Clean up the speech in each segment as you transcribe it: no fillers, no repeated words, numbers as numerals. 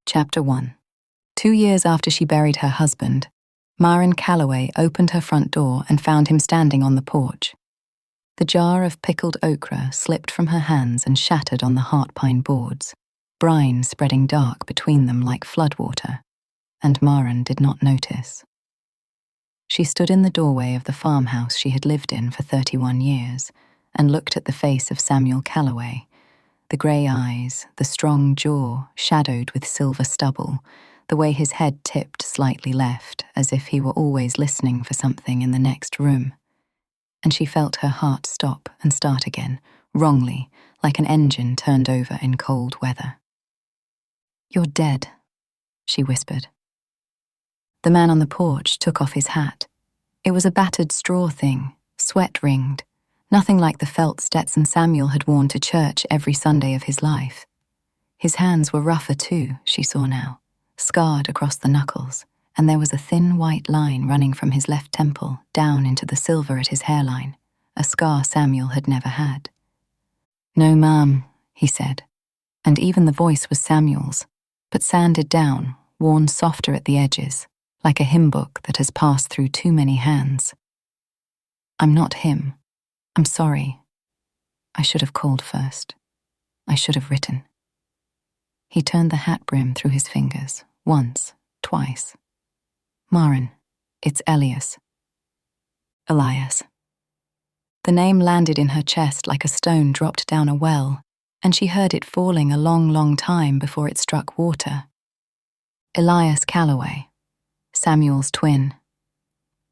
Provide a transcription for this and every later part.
Chapter 1. 2 years after she buried her husband, Maren Calloway opened her front door and found him standing on the porch. The jar of pickled okra slipped from her hands and shattered on the heart pine boards, brine spreading dark between them like floodwater, and Maren did not notice. She stood in the doorway of the farmhouse she had lived in for 31 years and looked at the face of Samuel Calloway, the grey eyes, the strong jaw shadowed with silver stubble, the way his head tipped slightly left as if he were always listening for something in the next room. And she felt her heart stop and start again, wrongly, like an engine turned over in cold weather. "You're dead," she whispered. The man on the porch took off his hat. It was a battered straw thing, sweat-ringed, nothing like the felt Stetson Samuel had worn to church every Sunday of his life. His hands were rougher too, she saw now, scarred across the knuckles, and there was a thin white line running from his left temple down into the silver at his hairline, a scar Samuel had never had. "No, ma'am," he said, and even the voice was Samuel's, but sanded down, worn softer at the edges, like a hymn book that has passed through too many hands. "I'm not him. I'm sorry. I should have called first. I should have written." He turned the hat brim through his fingers, once, twice. "Maren, it's Elias." Elias. The name landed in her chest like a stone dropped down a well, and she heard it falling a long, long time before it struck water. Elias Calloway, Samuel's twin.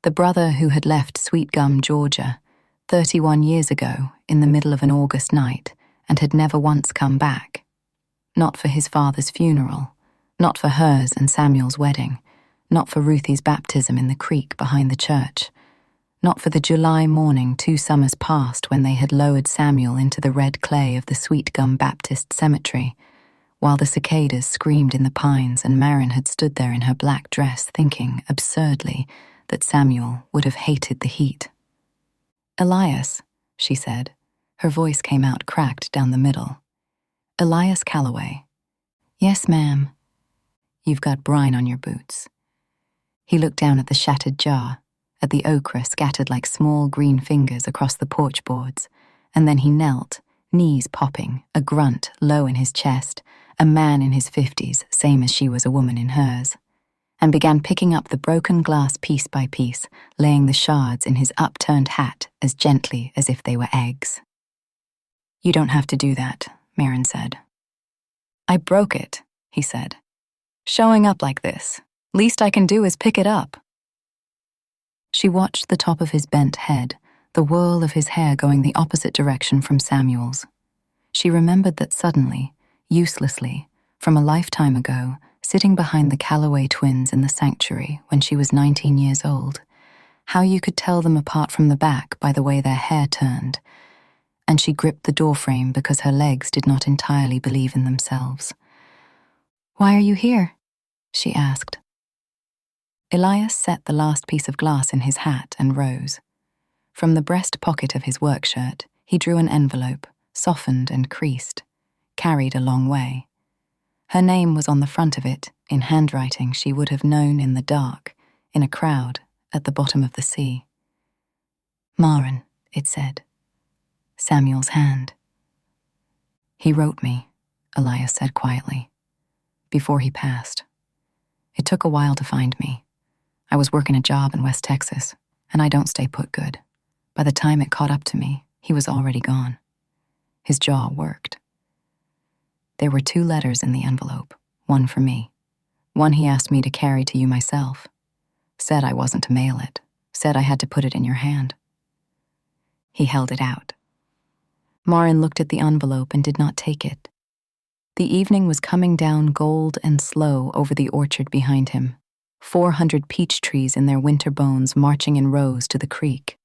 The brother who had left Sweetgum, Georgia, 31 years ago in the middle of an August night and had never once come back. Not for his father's funeral, not for hers and Samuel's wedding, not for Ruthie's baptism in the creek behind the church, not for the July morning 2 summers past when they had lowered Samuel into the red clay of the Sweetgum Baptist Cemetery, while the cicadas screamed in the pines and Maren had stood there in her black dress thinking, absurdly, that Samuel would have hated the heat. "Elias," she said. Her voice came out cracked down the middle. "Elias Calloway." "Yes, ma'am." "You've got brine on your boots." He looked down at the shattered jar, at the okra scattered like small green fingers across the porch boards, and then he knelt, knees popping, a grunt low in his chest, a man in his 50s, same as she was a woman in hers, and began picking up the broken glass piece by piece, laying the shards in his upturned hat as gently as if they were eggs. "You don't have to do that," Maren said. "I broke it," he said. "Showing up like this. Least I can do is pick it up." She watched the top of his bent head, the whirl of his hair going the opposite direction from Samuel's. She remembered that suddenly, uselessly, from a lifetime ago, sitting behind the Calloway twins in the sanctuary when she was 19 years old, how you could tell them apart from the back by the way their hair turned, and she gripped the doorframe because her legs did not entirely believe in themselves. "Why are you here?" she asked. Elias set the last piece of glass in his hat and rose. From the breast pocket of his work shirt, he drew an envelope, softened and creased, carried a long way. Her name was on the front of it, in handwriting she would have known in the dark, in a crowd, at the bottom of the sea. "Maren," it said. Samuel's hand. "He wrote me," Elias said quietly, "before he passed. It took a while to find me. I was working a job in West Texas, and I don't stay put good. By the time it caught up to me, he was already gone." His jaw worked. "There were 2 letters in the envelope, one for me. One he asked me to carry to you myself. Said I wasn't to mail it, said I had to put it in your hand." He held it out. Maren looked at the envelope and did not take it. The evening was coming down gold and slow over the orchard behind him, 400 peach trees in their winter bones marching in rows to the creek,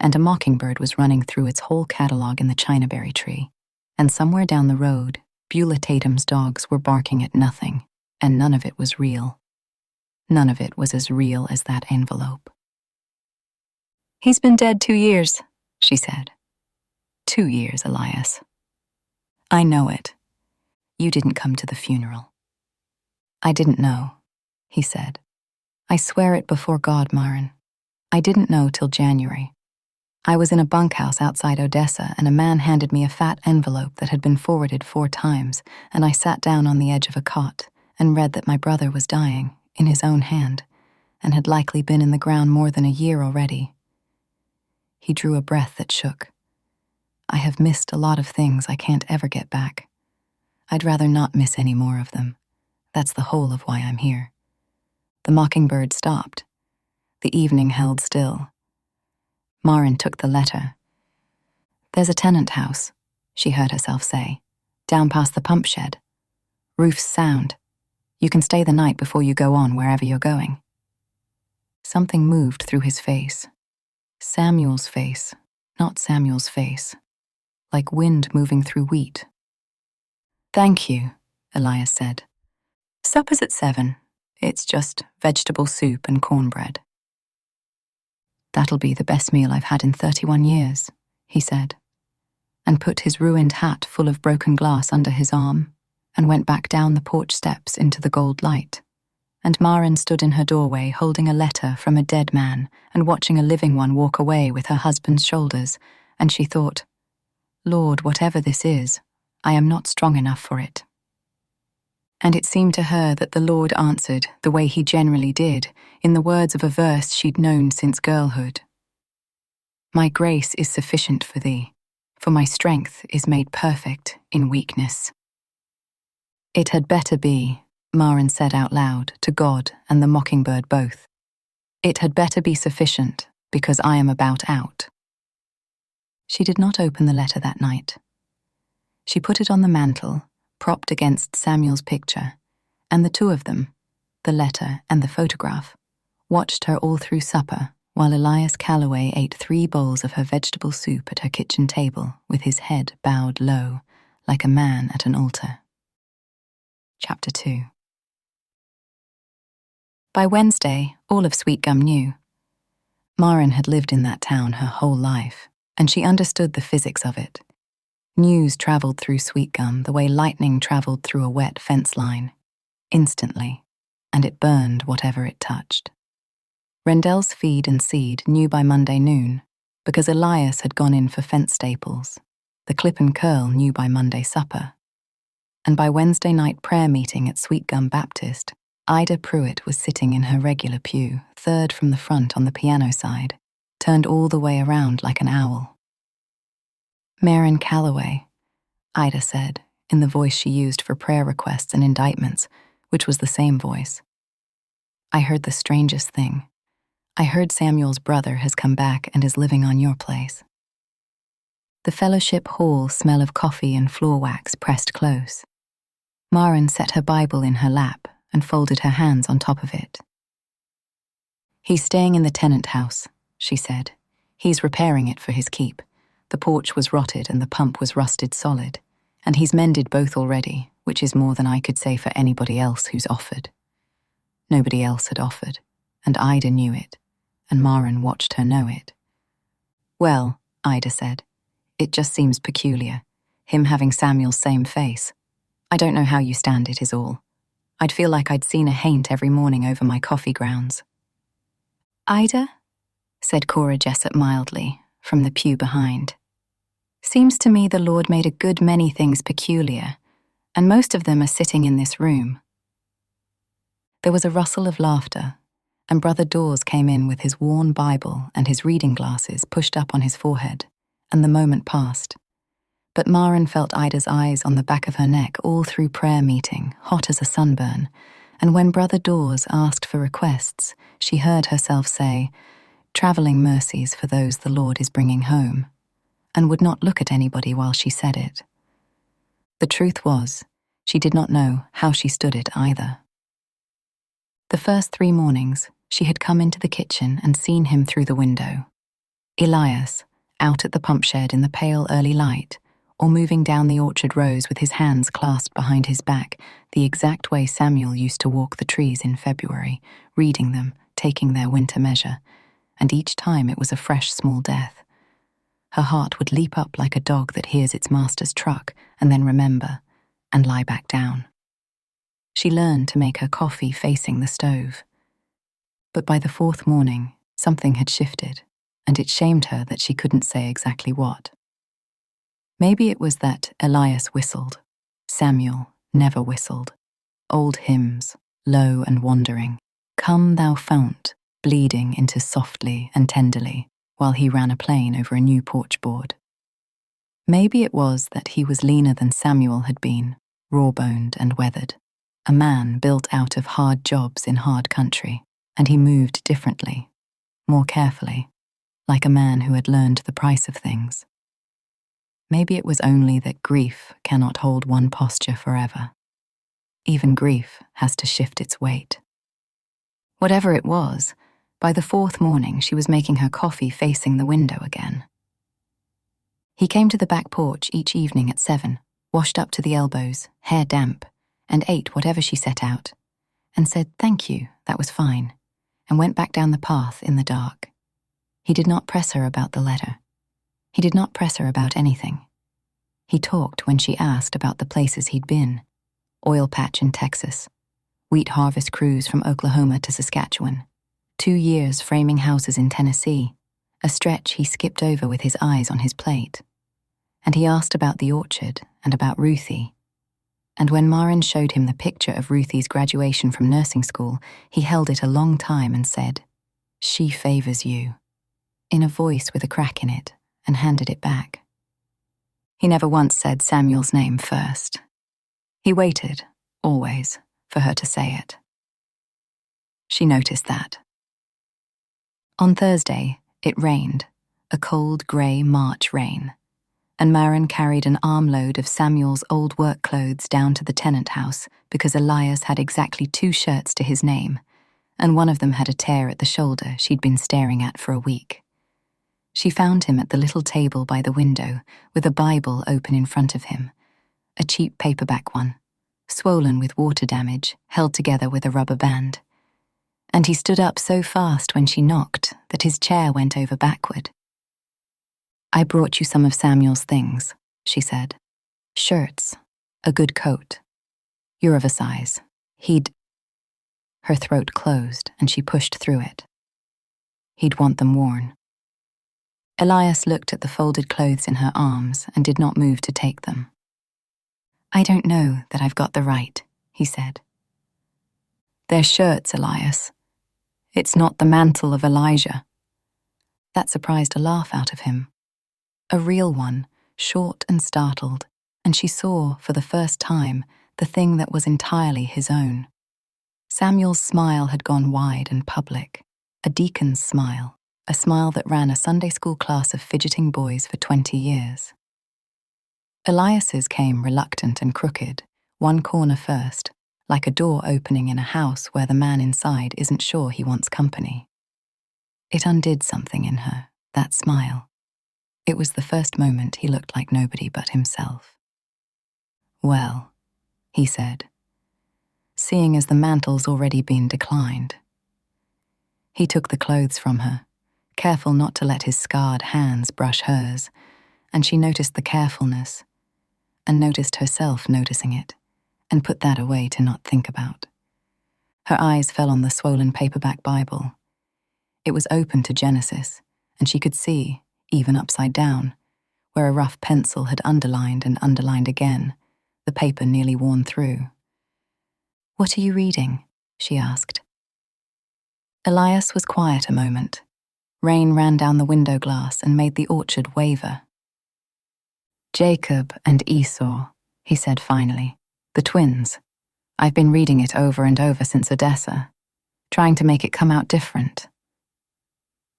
and a mockingbird was running through its whole catalog in the chinaberry tree, and somewhere down the road, Beulah Tatum's dogs were barking at nothing, and none of it was real. None of it was as real as that envelope. "He's been dead 2 years, she said. 2 years, Elias. I know it. You didn't come to the funeral. I didn't know, he said. I swear it before God, Maren. I didn't know till January. I was in a bunkhouse outside Odessa, and a man handed me a fat envelope that had been forwarded 4 times, and I sat down on the edge of a cot and read that my brother was dying, in his own hand, and had likely been in the ground more than a year already. He drew a breath that shook. I have missed a lot of things I can't ever get back. I'd rather not miss any more of them. That's the whole of why I'm here. The mockingbird stopped. The evening held still. Maren took the letter. There's a tenant house, she heard herself say, down past the pump shed. Roof's sound. You can stay the night before you go on wherever you're going. Something moved through his face. Samuel's face, not Samuel's face. Like wind moving through wheat. Thank you, Elias said. Supper's at 7. It's just vegetable soup and cornbread. That'll be the best meal I've had in 31 years, he said, and put his ruined hat full of broken glass under his arm and went back down the porch steps into the gold light. And Maren stood in her doorway holding a letter from a dead man and watching a living one walk away with her husband's shoulders, and she thought, Lord, whatever this is, I am not strong enough for it. And it seemed to her that the Lord answered the way he generally did, in the words of a verse she'd known since girlhood. My grace is sufficient for thee, for my strength is made perfect in weakness. It had better be, Maren said out loud to God and the mockingbird both. It had better be sufficient, because I am about out. She did not open the letter that night. She put it on the mantel, propped against Samuel's picture, and the two of them, the letter and the photograph, watched her all through supper while Elias Calloway ate 3 bowls of her vegetable soup at her kitchen table with his head bowed low, like a man at an altar. Chapter 2. By Wednesday, all of Sweetgum knew. Maren had lived in that town her whole life, and she understood the physics of it. News travelled through Sweetgum the way lightning travelled through a wet fence line, instantly, and it burned whatever it touched. Rendell's feed and seed knew by Monday noon, because Elias had gone in for fence staples. The clip and curl knew by Monday supper. And by Wednesday night prayer meeting at Sweetgum Baptist, Ida Pruitt was sitting in her regular pew, 3rd from the front on the piano side, turned all the way around like an owl. Maren Calloway, Ida said, in the voice she used for prayer requests and indictments, which was the same voice. I heard the strangest thing. I heard Samuel's brother has come back and is living on your place. The fellowship hall smell of coffee and floor wax pressed close. Maren set her Bible in her lap and folded her hands on top of it. He's staying in the tenant house, she said. He's repairing it for his keep. The porch was rotted and the pump was rusted solid, and he's mended both already, which is more than I could say for anybody else who's offered. Nobody else had offered, and Ida knew it, and Maren watched her know it. Well, Ida said, it just seems peculiar, him having Samuel's same face. I don't know how you stand it is all. I'd feel like I'd seen a haint every morning over my coffee grounds. Ida, said Cora Jessup mildly, from the pew behind. Seems to me the Lord made a good many things peculiar, and most of them are sitting in this room. There was a rustle of laughter, and Brother Dawes came in with his worn Bible and his reading glasses pushed up on his forehead, and the moment passed. But Maren felt Ida's eyes on the back of her neck all through prayer meeting, hot as a sunburn, and when Brother Dawes asked for requests, she heard herself say, travelling mercies for those the Lord is bringing home, and would not look at anybody while she said it. The truth was, she did not know how she stood it either. The first 3 mornings, she had come into the kitchen and seen him through the window. Elias, out at the pump shed in the pale early light, or moving down the orchard rows with his hands clasped behind his back, the exact way Samuel used to walk the trees in February, reading them, taking their winter measure, and each time it was a fresh small death. Her heart would leap up like a dog that hears its master's truck and then remember, and lie back down. She learned to make her coffee facing the stove. But by the fourth morning, something had shifted, and it shamed her that she couldn't say exactly what. Maybe it was that Elias whistled. Samuel never whistled. Old hymns, low and wandering. Come thou fount, bleeding into softly and tenderly, while he ran a plane over a new porch board. Maybe it was that he was leaner than Samuel had been, raw-boned and weathered, a man built out of hard jobs in hard country, and he moved differently, more carefully, like a man who had learned the price of things. Maybe it was only that grief cannot hold one posture forever. Even grief has to shift its weight. Whatever it was, by the fourth morning she was making her coffee facing the window again. He came to the back porch each evening at 7, washed up to the elbows, hair damp, and ate whatever she set out, and said thank you, that was fine, and went back down the path in the dark. He did not press her about the letter. He did not press her about anything. He talked when she asked about the places he'd been: oil patch in Texas, wheat harvest cruise from Oklahoma to Saskatchewan, 2 years framing houses in Tennessee, a stretch he skipped over with his eyes on his plate. And he asked about the orchard and about Ruthie. And when Maren showed him the picture of Ruthie's graduation from nursing school, he held it a long time and said, "She favors you," in a voice with a crack in it, and handed it back. He never once said Samuel's name first. He waited, always, for her to say it. She noticed that. On Thursday, it rained, a cold grey March rain, and Maren carried an armload of Samuel's old work clothes down to the tenant house because Elias had exactly 2 shirts to his name, and one of them had a tear at the shoulder she'd been staring at for a week. She found him at the little table by the window with a Bible open in front of him, a cheap paperback one, swollen with water damage, held together with a rubber band. And he stood up so fast when she knocked that his chair went over backward. "I brought you some of Samuel's things," she said. "Shirts, a good coat. You're of a size. He'd—" Her throat closed and she pushed through it. "He'd want them worn." Elias looked at the folded clothes in her arms and did not move to take them. "I don't know that I've got the right," he said. "They're shirts, Elias. It's not the mantle of Elijah." That surprised a laugh out of him. A real one, short and startled, and she saw, for the first time, the thing that was entirely his own. Samuel's smile had gone wide and public, a deacon's smile, a smile that ran a Sunday school class of fidgeting boys for 20 years. Elias's came reluctant and crooked, one corner first, like a door opening in a house where the man inside isn't sure he wants company. It undid something in her, that smile. It was the first moment he looked like nobody but himself. "Well," he said, seeing as the mantle's already been declined. He took the clothes from her, careful not to let his scarred hands brush hers, and she noticed the carefulness, and noticed herself noticing it, and put that away to not think about. Her eyes fell on the swollen paperback Bible. It was open to Genesis, and she could see, even upside down, where a rough pencil had underlined and underlined again, the paper nearly worn through. "What are you reading?" she asked. Elias was quiet a moment. Rain ran down the window glass and made the orchard waver. "Jacob and Esau," he said finally. "The twins. I've been reading it over and over since Odessa, trying to make it come out different."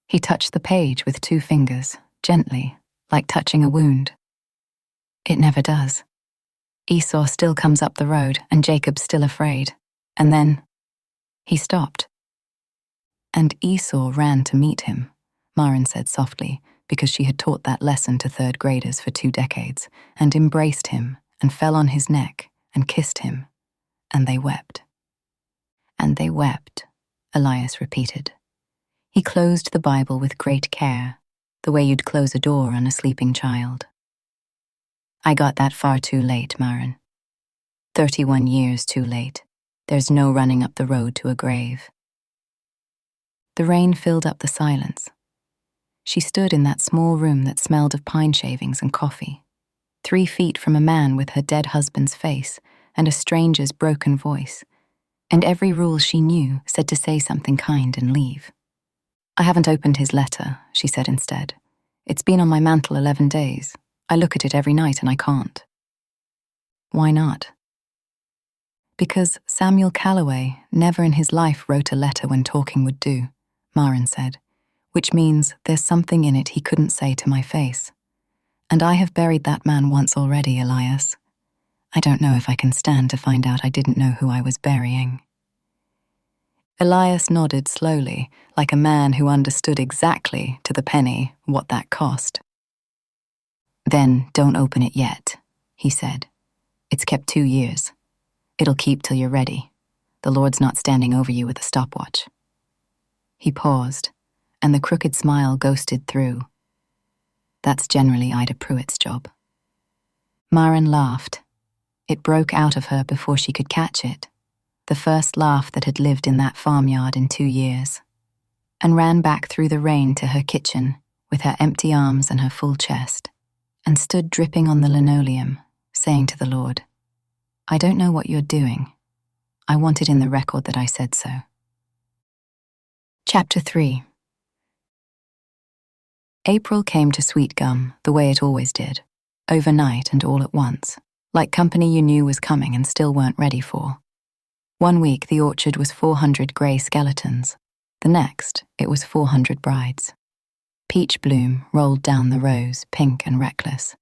He touched the page with 2 fingers, gently, like touching a wound. "It never does. Esau still comes up the road and Jacob's still afraid. And then—" He stopped. "And Esau ran to meet him," Maren said softly, because she had taught that lesson to 3rd graders for 2 decades, and embraced him and fell on his neck and kissed him, and they wept. "And they wept," Elias repeated. He closed the Bible with great care, the way you'd close a door on a sleeping child. "I got that far too late, Maren. 31 years too late. There's no running up the road to a grave. The rain filled up the silence. She stood in that small room that smelled of pine shavings and coffee, 3 feet from a man with her dead husband's face and a stranger's broken voice, and every rule she knew said to say something kind and leave. I haven't opened his letter, she said instead. It's been on my mantel 11 days. I look at it every night and I can't. Why not? Because Samuel Calloway never in his life wrote a letter when talking would do, Maren said, which means there's something in it he couldn't say to my face. And I have buried that man once already, Elias. I don't know if I can stand to find out I didn't know who I was burying. Elias nodded slowly, like a man who understood exactly, to the penny, what that cost. Then don't open it yet, he said. It's kept 2 years. It'll keep till you're ready. The Lord's not standing over you with a stopwatch. He paused, and the crooked smile ghosted through. That's generally Ida Pruitt's job. Maren laughed. It broke out of her before she could catch it, the first laugh that had lived in that farmyard in 2 years, and ran back through the rain to her kitchen with her empty arms and her full chest, and stood dripping on the linoleum, saying to the Lord, I don't know what you're doing. I want it in the record that I said so. Chapter 3. April came to Sweetgum the way it always did, overnight and all at once, like company you knew was coming and still weren't ready for. 1 week the orchard was 400 grey skeletons. The next, it was 400 brides. Peach bloom rolled down the rows, pink and reckless,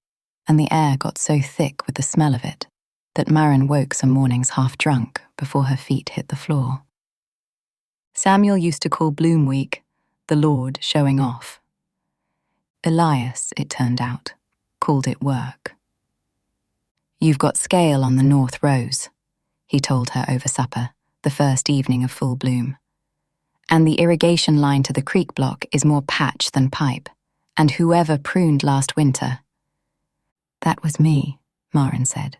and the air got so thick with the smell of it that Maren woke some mornings half drunk before her feet hit the floor. Samuel used to call Bloom Week the Lord showing off. Elias, it turned out, called it work. You've got scale on the north rows, he told her over supper, the first evening of full bloom. And the irrigation line to the creek block is more patch than pipe, and whoever pruned last winter. That was me, Maren said.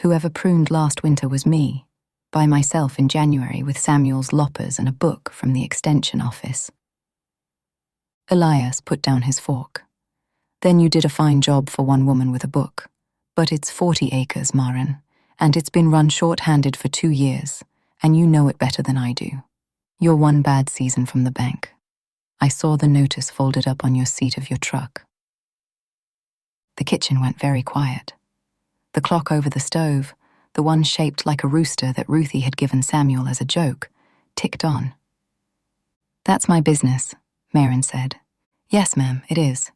Whoever pruned last winter was me, by myself in January with Samuel's loppers and a book from the extension office. Elias put down his fork. Then you did a fine job for one woman with a book. But it's 40 acres, Maren, and it's been run short-handed for 2 years, and you know it better than I do. You're 1 bad season from the bank. I saw the notice folded up on your seat of your truck. The kitchen went very quiet. The clock over the stove, the one shaped like a rooster that Ruthie had given Samuel as a joke, ticked on. That's my business, Maren said. Yes, ma'am, it is.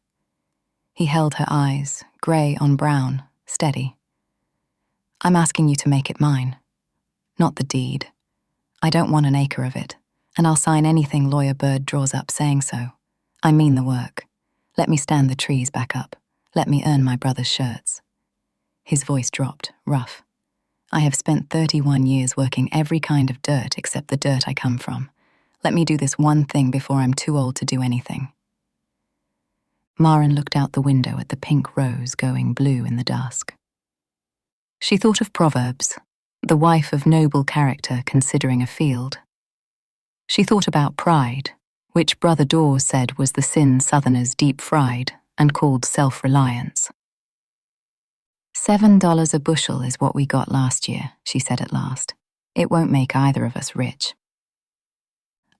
He held her eyes, grey on brown, steady. I'm asking you to make it mine. Not the deed. I don't want an acre of it, and I'll sign anything Lawyer Bird draws up saying so. I mean the work. Let me stand the trees back up. Let me earn my brother's shirts. His voice dropped, rough. I have spent 31 years working every kind of dirt except the dirt I come from. Let me do this one thing before I'm too old to do anything. Maren looked out the window at the pink rose going blue in the dusk. She thought of Proverbs, the wife of noble character considering a field. She thought about pride, which Brother Dawes said was the sin Southerners deep-fried and called self-reliance. $7 a bushel is what we got last year, she said at last. It won't make either of us rich.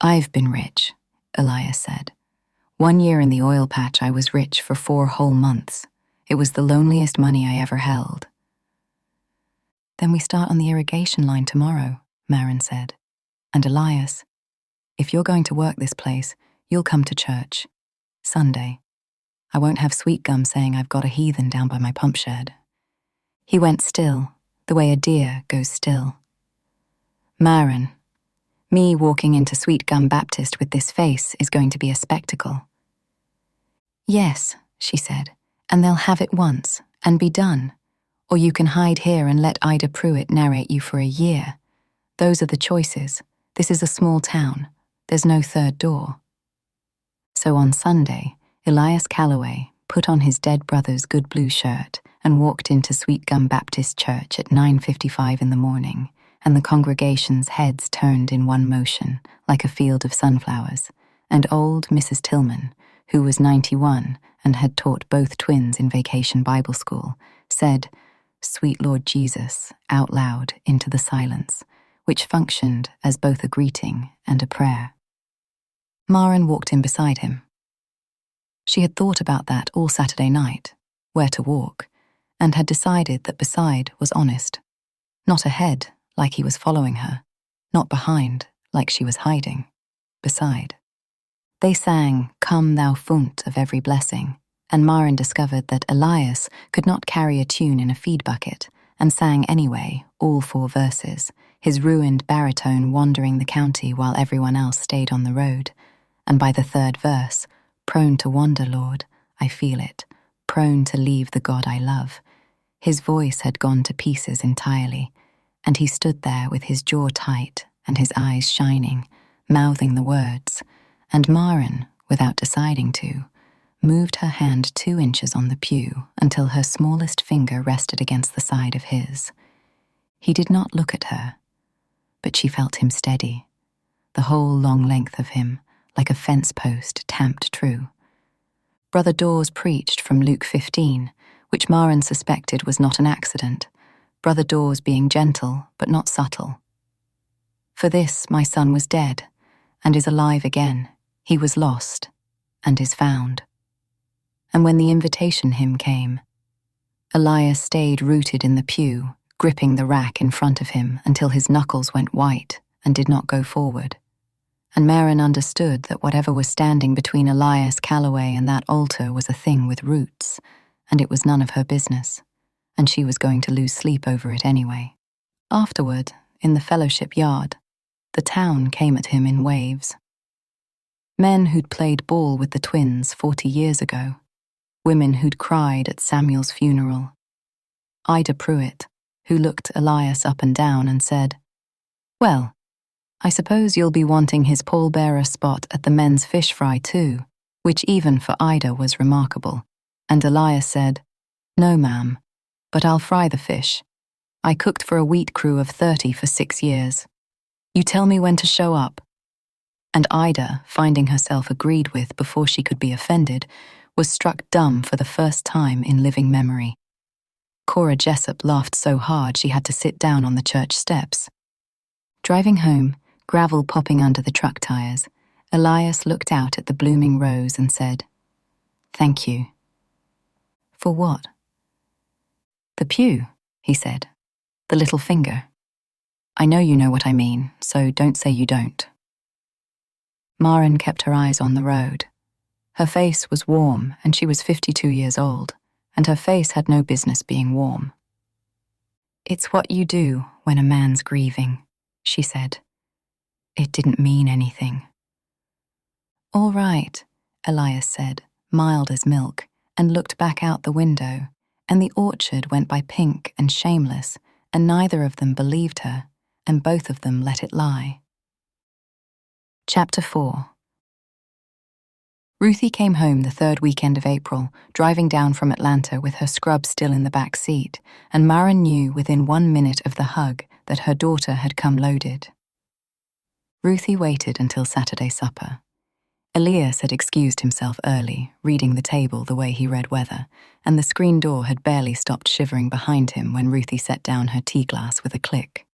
I've been rich, Elias said. 1 year in the oil patch I was rich for 4 whole months. It was the loneliest money I ever held. Then we start on the irrigation line tomorrow, Maren said. And Elias, if you're going to work this place, you'll come to church. Sunday. I won't have Sweetgum saying I've got a heathen down by my pump shed. He went still, the way a deer goes still. Maren, me walking into Sweetgum Baptist with this face is going to be a spectacle. Yes, she said, and they'll have it once and be done. Or you can hide here and let Ida Pruitt narrate you for a year. Those are the choices. This is a small town. There's no third door. So on Sunday, Elias Calloway put on his dead brother's good blue shirt and walked into Sweetgum Baptist Church at 9:55 in the morning and the congregation's heads turned in one motion, like a field of sunflowers, and old Mrs. Tillman, who was 91 and had taught both twins in vacation Bible school, said, "Sweet Lord Jesus," out loud into the silence, which functioned as both a greeting and a prayer. Maren walked in beside him. She had thought about that all Saturday night, where to walk, and had decided that beside was honest. Not ahead, like he was following her, not behind, like she was hiding, beside. They sang "Come Thou Fount of Every Blessing," and Maren discovered that Elias could not carry a tune in a feed bucket, and sang anyway, all 4 verses, his ruined baritone wandering the county while everyone else stayed on the road. And by the 3rd verse, "Prone to wander, Lord, I feel it, prone to leave the God I love," his voice had gone to pieces entirely, and he stood there with his jaw tight and his eyes shining, mouthing the words, and Maren, without deciding to, moved her hand 2 inches on the pew until her smallest finger rested against the side of his. He did not look at her, but she felt him steady, the whole long length of him, like a fence post tamped true. Brother Dawes preached from Luke 15, which Maren suspected was not an accident, Brother Dawes being gentle but not subtle. "For this my son was dead, and is alive again. He was lost, and is found." And when the invitation hymn came, Elias stayed rooted in the pew, gripping the rack in front of him until his knuckles went white and did not go forward. And Maren understood that whatever was standing between Elias Calloway and that altar was a thing with roots, and it was none of her business, and she was going to lose sleep over it anyway. Afterward, in the fellowship yard, the town came at him in waves. Men who'd played ball with the twins 40 years ago, women who'd cried at Samuel's funeral. Ida Pruitt, who looked Elias up and down and said, "Well, I suppose you'll be wanting his pallbearer spot at the men's fish fry too," which even for Ida was remarkable. And Elias said, "No, ma'am, but I'll fry the fish. I cooked for a wheat crew of 30 for 6 years. You tell me when to show up." And Ida, finding herself agreed with before she could be offended, was struck dumb for the first time in living memory. Cora Jessup laughed so hard she had to sit down on the church steps. Driving home, gravel popping under the truck tires, Elias looked out at the blooming rose and said, "Thank you." "For what?" "The pew," he said. "The little finger. I know you know what I mean, so don't say you don't." Maren kept her eyes on the road. Her face was warm, and she was 52 years old, and her face had no business being warm. "It's what you do when a man's grieving," she said. "It didn't mean anything." "All right," Elias said, mild as milk, and looked back out the window, and the orchard went by pink and shameless, and neither of them believed her, and both of them let it lie. Chapter 4. Ruthie came home the 3rd weekend of April, driving down from Atlanta with her scrub still in the back seat, and Maren knew within 1 minute of the hug that her daughter had come loaded. Ruthie waited until Saturday supper. Elias had excused himself early, reading the table the way he read weather, and the screen door had barely stopped shivering behind him when Ruthie set down her tea glass with a click.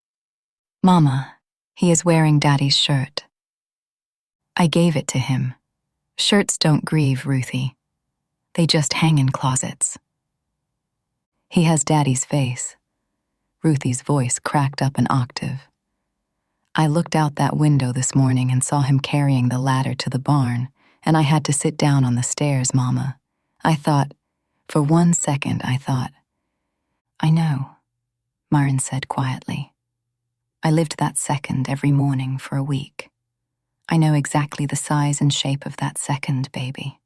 "Mama, he is wearing Daddy's shirt." "I gave it to him. Shirts don't grieve, Ruthie. They just hang in closets." "He has Daddy's face." Ruthie's voice cracked up an octave. "I looked out that window this morning and saw him carrying the ladder to the barn, and I had to sit down on the stairs, Mama. I thought, for 1 second I thought." "I know," Maren said quietly. "I lived that second every morning for a week. I know exactly the size and shape of that second, baby."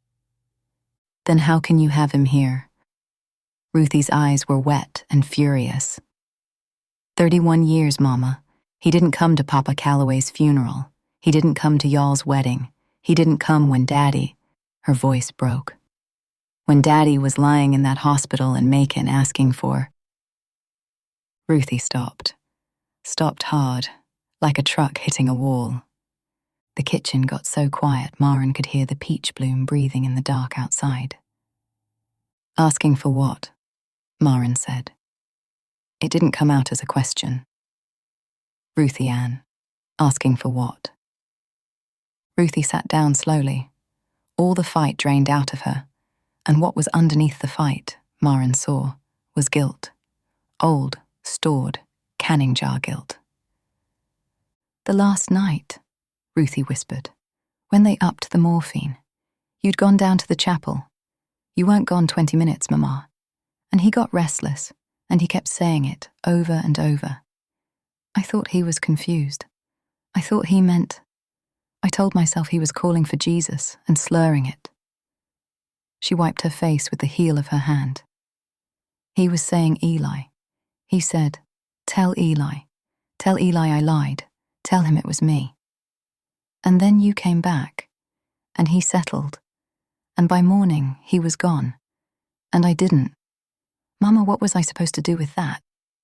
"Then how can you have him here?" Ruthie's eyes were wet and furious. 31 years, Mama. He didn't come to Papa Calloway's funeral. He didn't come to y'all's wedding. He didn't come when Daddy—" Her voice broke. "When Daddy was lying in that hospital in Macon asking for—" Ruthie stopped. stopped hard, like a truck hitting a wall. The kitchen got so quiet Maren could hear the peach bloom breathing in the dark outside. Asking for what? Maren said. It didn't come out as a question. Ruthie Ann, asking for what? Ruthie sat down slowly. All the fight drained out of her, and what was underneath the fight, Maren saw, was guilt. Old, stored, canning jar guilt. The last night, Ruthie whispered, when they upped the morphine. You'd gone down to the chapel. You weren't gone 20 minutes, Mama. And he got restless, and he kept saying it over and over. I thought he was confused. I thought he meant... I told myself he was calling for Jesus and slurring it. She wiped her face with the heel of her hand. He was saying Eli. He said, tell Eli I lied, tell him it was me. And then you came back, and he settled, and by morning he was gone, and I didn't. Mama, what was I supposed to do with that?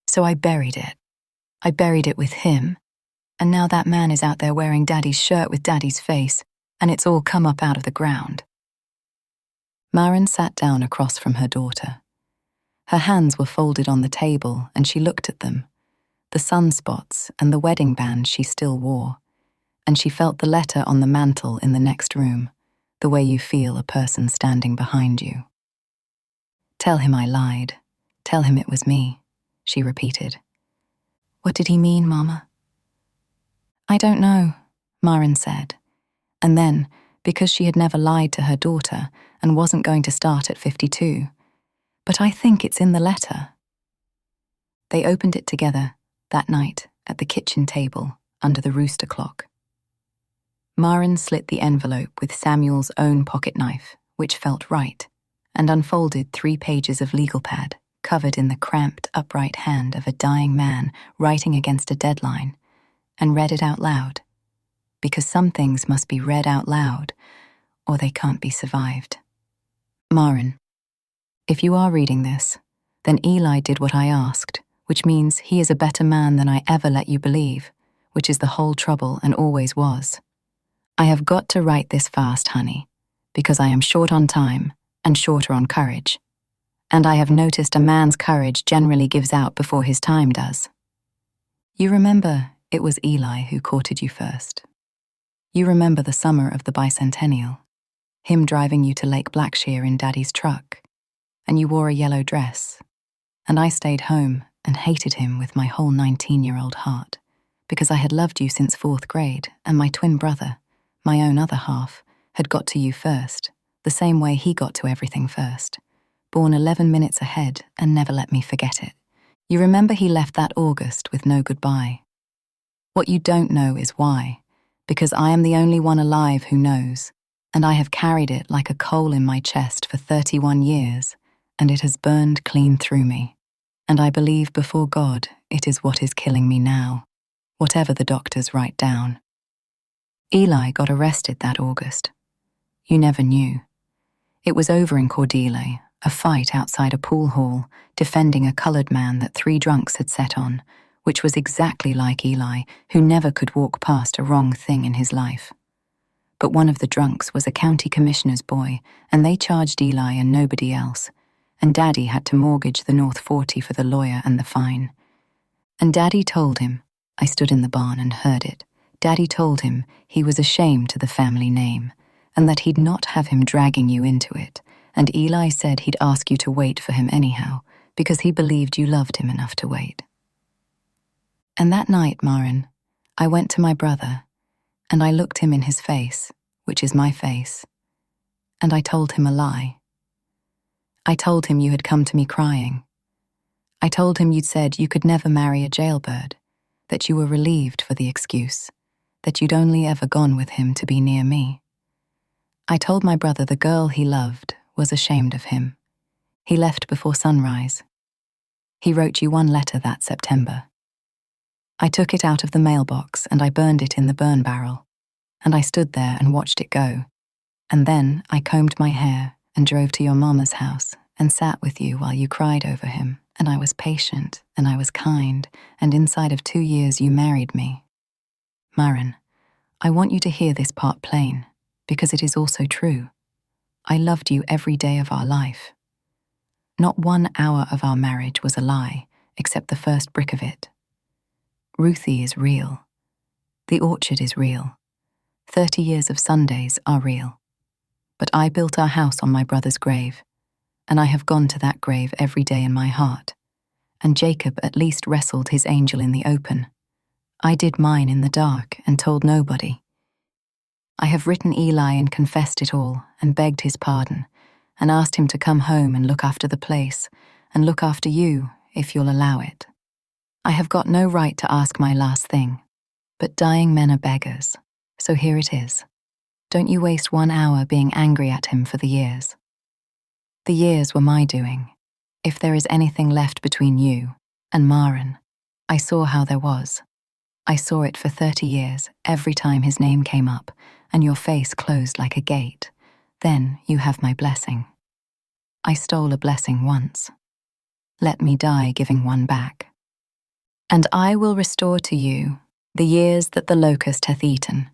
So I buried it. I buried it with him, and now that man is out there wearing Daddy's shirt with Daddy's face, and it's all come up out of the ground. Maren sat down across from her daughter. Her hands were folded on the table, and she looked at them, the sunspots and the wedding band she still wore, and she felt the letter on the mantel in the next room, the way you feel a person standing behind you. Tell him I lied. Tell him it was me, she repeated. What did he mean, Mama? I don't know, Maren said, and then, because she had never lied to her daughter and wasn't going to start at 52, but I think it's in the letter. They opened it together that night at the kitchen table under the rooster clock. Maren slit the envelope with Samuel's own pocket knife, which felt right, and unfolded 3 pages of legal pad covered in the cramped, upright hand of a dying man writing against a deadline, and read it out loud, because some things must be read out loud, or they can't be survived. Maren, if you are reading this, then Eli did what I asked, which means he is a better man than I ever let you believe, which is the whole trouble and always was. I have got to write this fast, honey, because I am short on time and shorter on courage. And I have noticed a man's courage generally gives out before his time does. You remember it was Eli who courted you first. You remember the summer of the bicentennial, him driving you to Lake Blackshear in Daddy's truck, and you wore a yellow dress, and I stayed home and hated him with my whole 19-year-old heart, because I had loved you since 4th grade, and my twin brother, my own other half, had got to you first, the same way he got to everything first, born 11 minutes ahead and never let me forget it. You remember he left that August with no goodbye. What you don't know is why, because I am the only one alive who knows, and I have carried it like a coal in my chest for 31 years, and it has burned clean through me. And I believe before God it is what is killing me now, whatever the doctors write down. Eli got arrested that August. You never knew. It was over in Cordelia, a fight outside a pool hall, defending a coloured man that 3 drunks had set on, which was exactly like Eli, who never could walk past a wrong thing in his life. But one of the drunks was a county commissioner's boy, and they charged Eli and nobody else, and Daddy had to mortgage the North 40 for the lawyer and the fine. And Daddy told him, I stood in the barn and heard it, Daddy told him he was ashamed to the family name, and that he'd not have him dragging you into it, and Eli said he'd ask you to wait for him anyhow, because he believed you loved him enough to wait. And that night, Maren, I went to my brother, and I looked him in his face, which is my face, and I told him a lie. I told him you had come to me crying. I told him you'd said you could never marry a jailbird, that you were relieved for the excuse, that you'd only ever gone with him to be near me. I told my brother the girl he loved was ashamed of him. He left before sunrise. He wrote you one letter that September. I took it out of the mailbox and I burned it in the burn barrel, and I stood there and watched it go, and then I combed my hair and drove to your mama's house and sat with you while you cried over him and I was patient, and I was kind, and inside of 2 years you married me. Maren, I want you to hear this part plain, because it is also true. I loved you every day of our life. Not 1 hour of our marriage was a lie, except the first brick of it. Ruthie is real. The orchard is real. 30 years of Sundays are real. But I built our house on my brother's grave, and I have gone to that grave every day in my heart. And Jacob at least wrestled his angel in the open. I did mine in the dark and told nobody. I have written Eli and confessed it all and begged his pardon and asked him to come home and look after the place and look after you if you'll allow it. I have got no right to ask my last thing, but dying men are beggars, so here it is. Don't you waste 1 hour being angry at him for the years. The years were my doing. If there is anything left between you and Maren, I saw how there was. I saw it for 30 years every time his name came up and your face closed like a gate. Then you have my blessing. I stole a blessing once. Let me die giving one back. And I will restore to you the years that the locust hath eaten.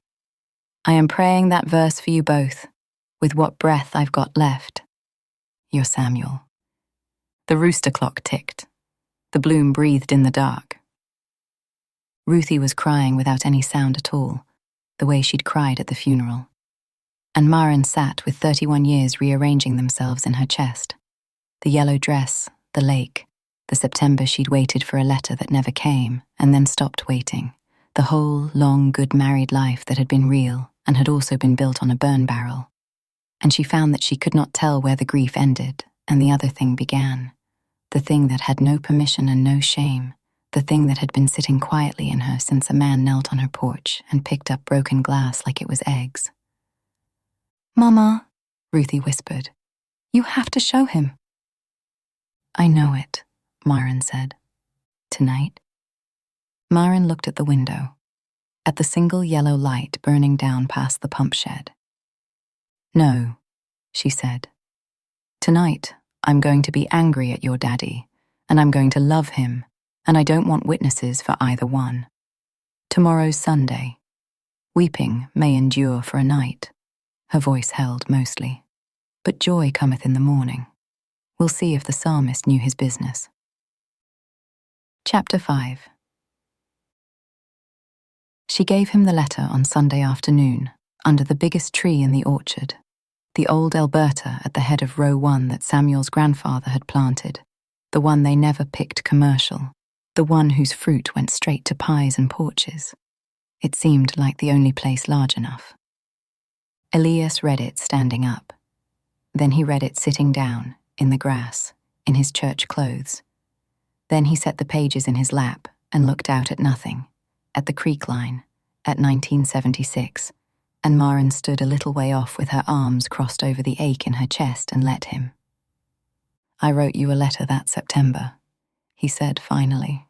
I am praying that verse for you both, with what breath I've got left. Your Samuel. The rooster clock ticked. The bloom breathed in the dark. Ruthie was crying without any sound at all, the way she'd cried at the funeral. And Maren sat with 31 years rearranging themselves in her chest. The yellow dress, the lake, the September she'd waited for a letter that never came and then stopped waiting. The whole, long, good married life that had been real and had also been built on a burn barrel. And she found that she could not tell where the grief ended and the other thing began. The thing that had no permission and no shame. The thing that had been sitting quietly in her since a man knelt on her porch and picked up broken glass like it was eggs. "Mama," Ruthie whispered, "you have to show him." "I know it," Maren said. "Tonight?" Maren looked at the window, at the single yellow light burning down past the pump shed. "No," she said. "Tonight, I'm going to be angry at your daddy, and I'm going to love him, and I don't want witnesses for either one. Tomorrow's Sunday. Weeping may endure for a night," her voice held mostly, "but joy cometh in the morning. We'll see if the psalmist knew his business." Chapter 5. She gave him the letter on Sunday afternoon, under the biggest tree in the orchard, the old Alberta at the head of row 1 that Samuel's grandfather had planted, the one they never picked commercial, the one whose fruit went straight to pies and porches. It seemed like the only place large enough. Elias read it standing up. Then he read it sitting down, in the grass, in his church clothes. Then he set the pages in his lap and looked out at nothing, at the creek line, at 1976, and Maren stood a little way off with her arms crossed over the ache in her chest and let him. "I wrote you a letter that September," he said finally.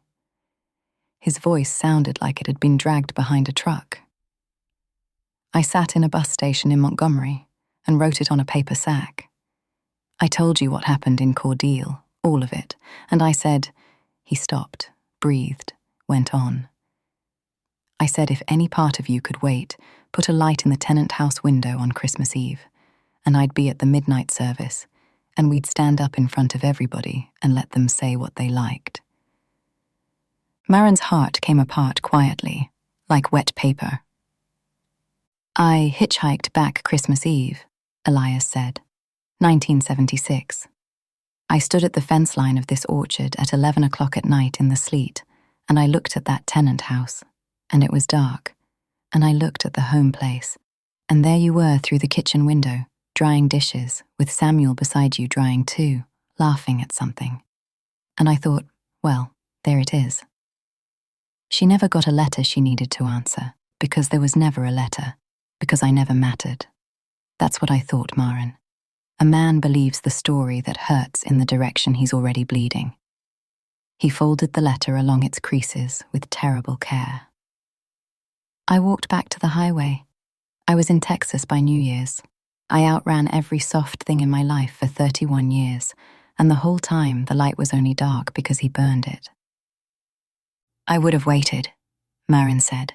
His voice sounded like it had been dragged behind a truck. "I sat in a bus station in Montgomery and wrote it on a paper sack. I told you what happened in Cordeal, all of it, and I said," he stopped, breathed, went on. "I said if any part of you could wait, put a light in the tenant house window on Christmas Eve, and I'd be at the midnight service, and we'd stand up in front of everybody and let them say what they liked." Maren's heart came apart quietly, like wet paper. "I hitchhiked back Christmas Eve," Elias said, 1976. "I stood at the fence line of this orchard at 11 o'clock at night in the sleet, and I looked at that tenant house, and it was dark, and I looked at the home place, and there you were through the kitchen window, drying dishes, with Samuel beside you drying too, laughing at something. And I thought, well, there it is." She never got a letter she needed to answer, because there was never a letter, because I never mattered. That's what I thought, Maren. A man believes the story that hurts in the direction he's already bleeding. He folded the letter along its creases with terrible care. I walked back to the highway. I was in Texas by New Year's. I outran every soft thing in my life for 31 years, and the whole time the light was only dark because he burned it. "I would have waited," Maren said.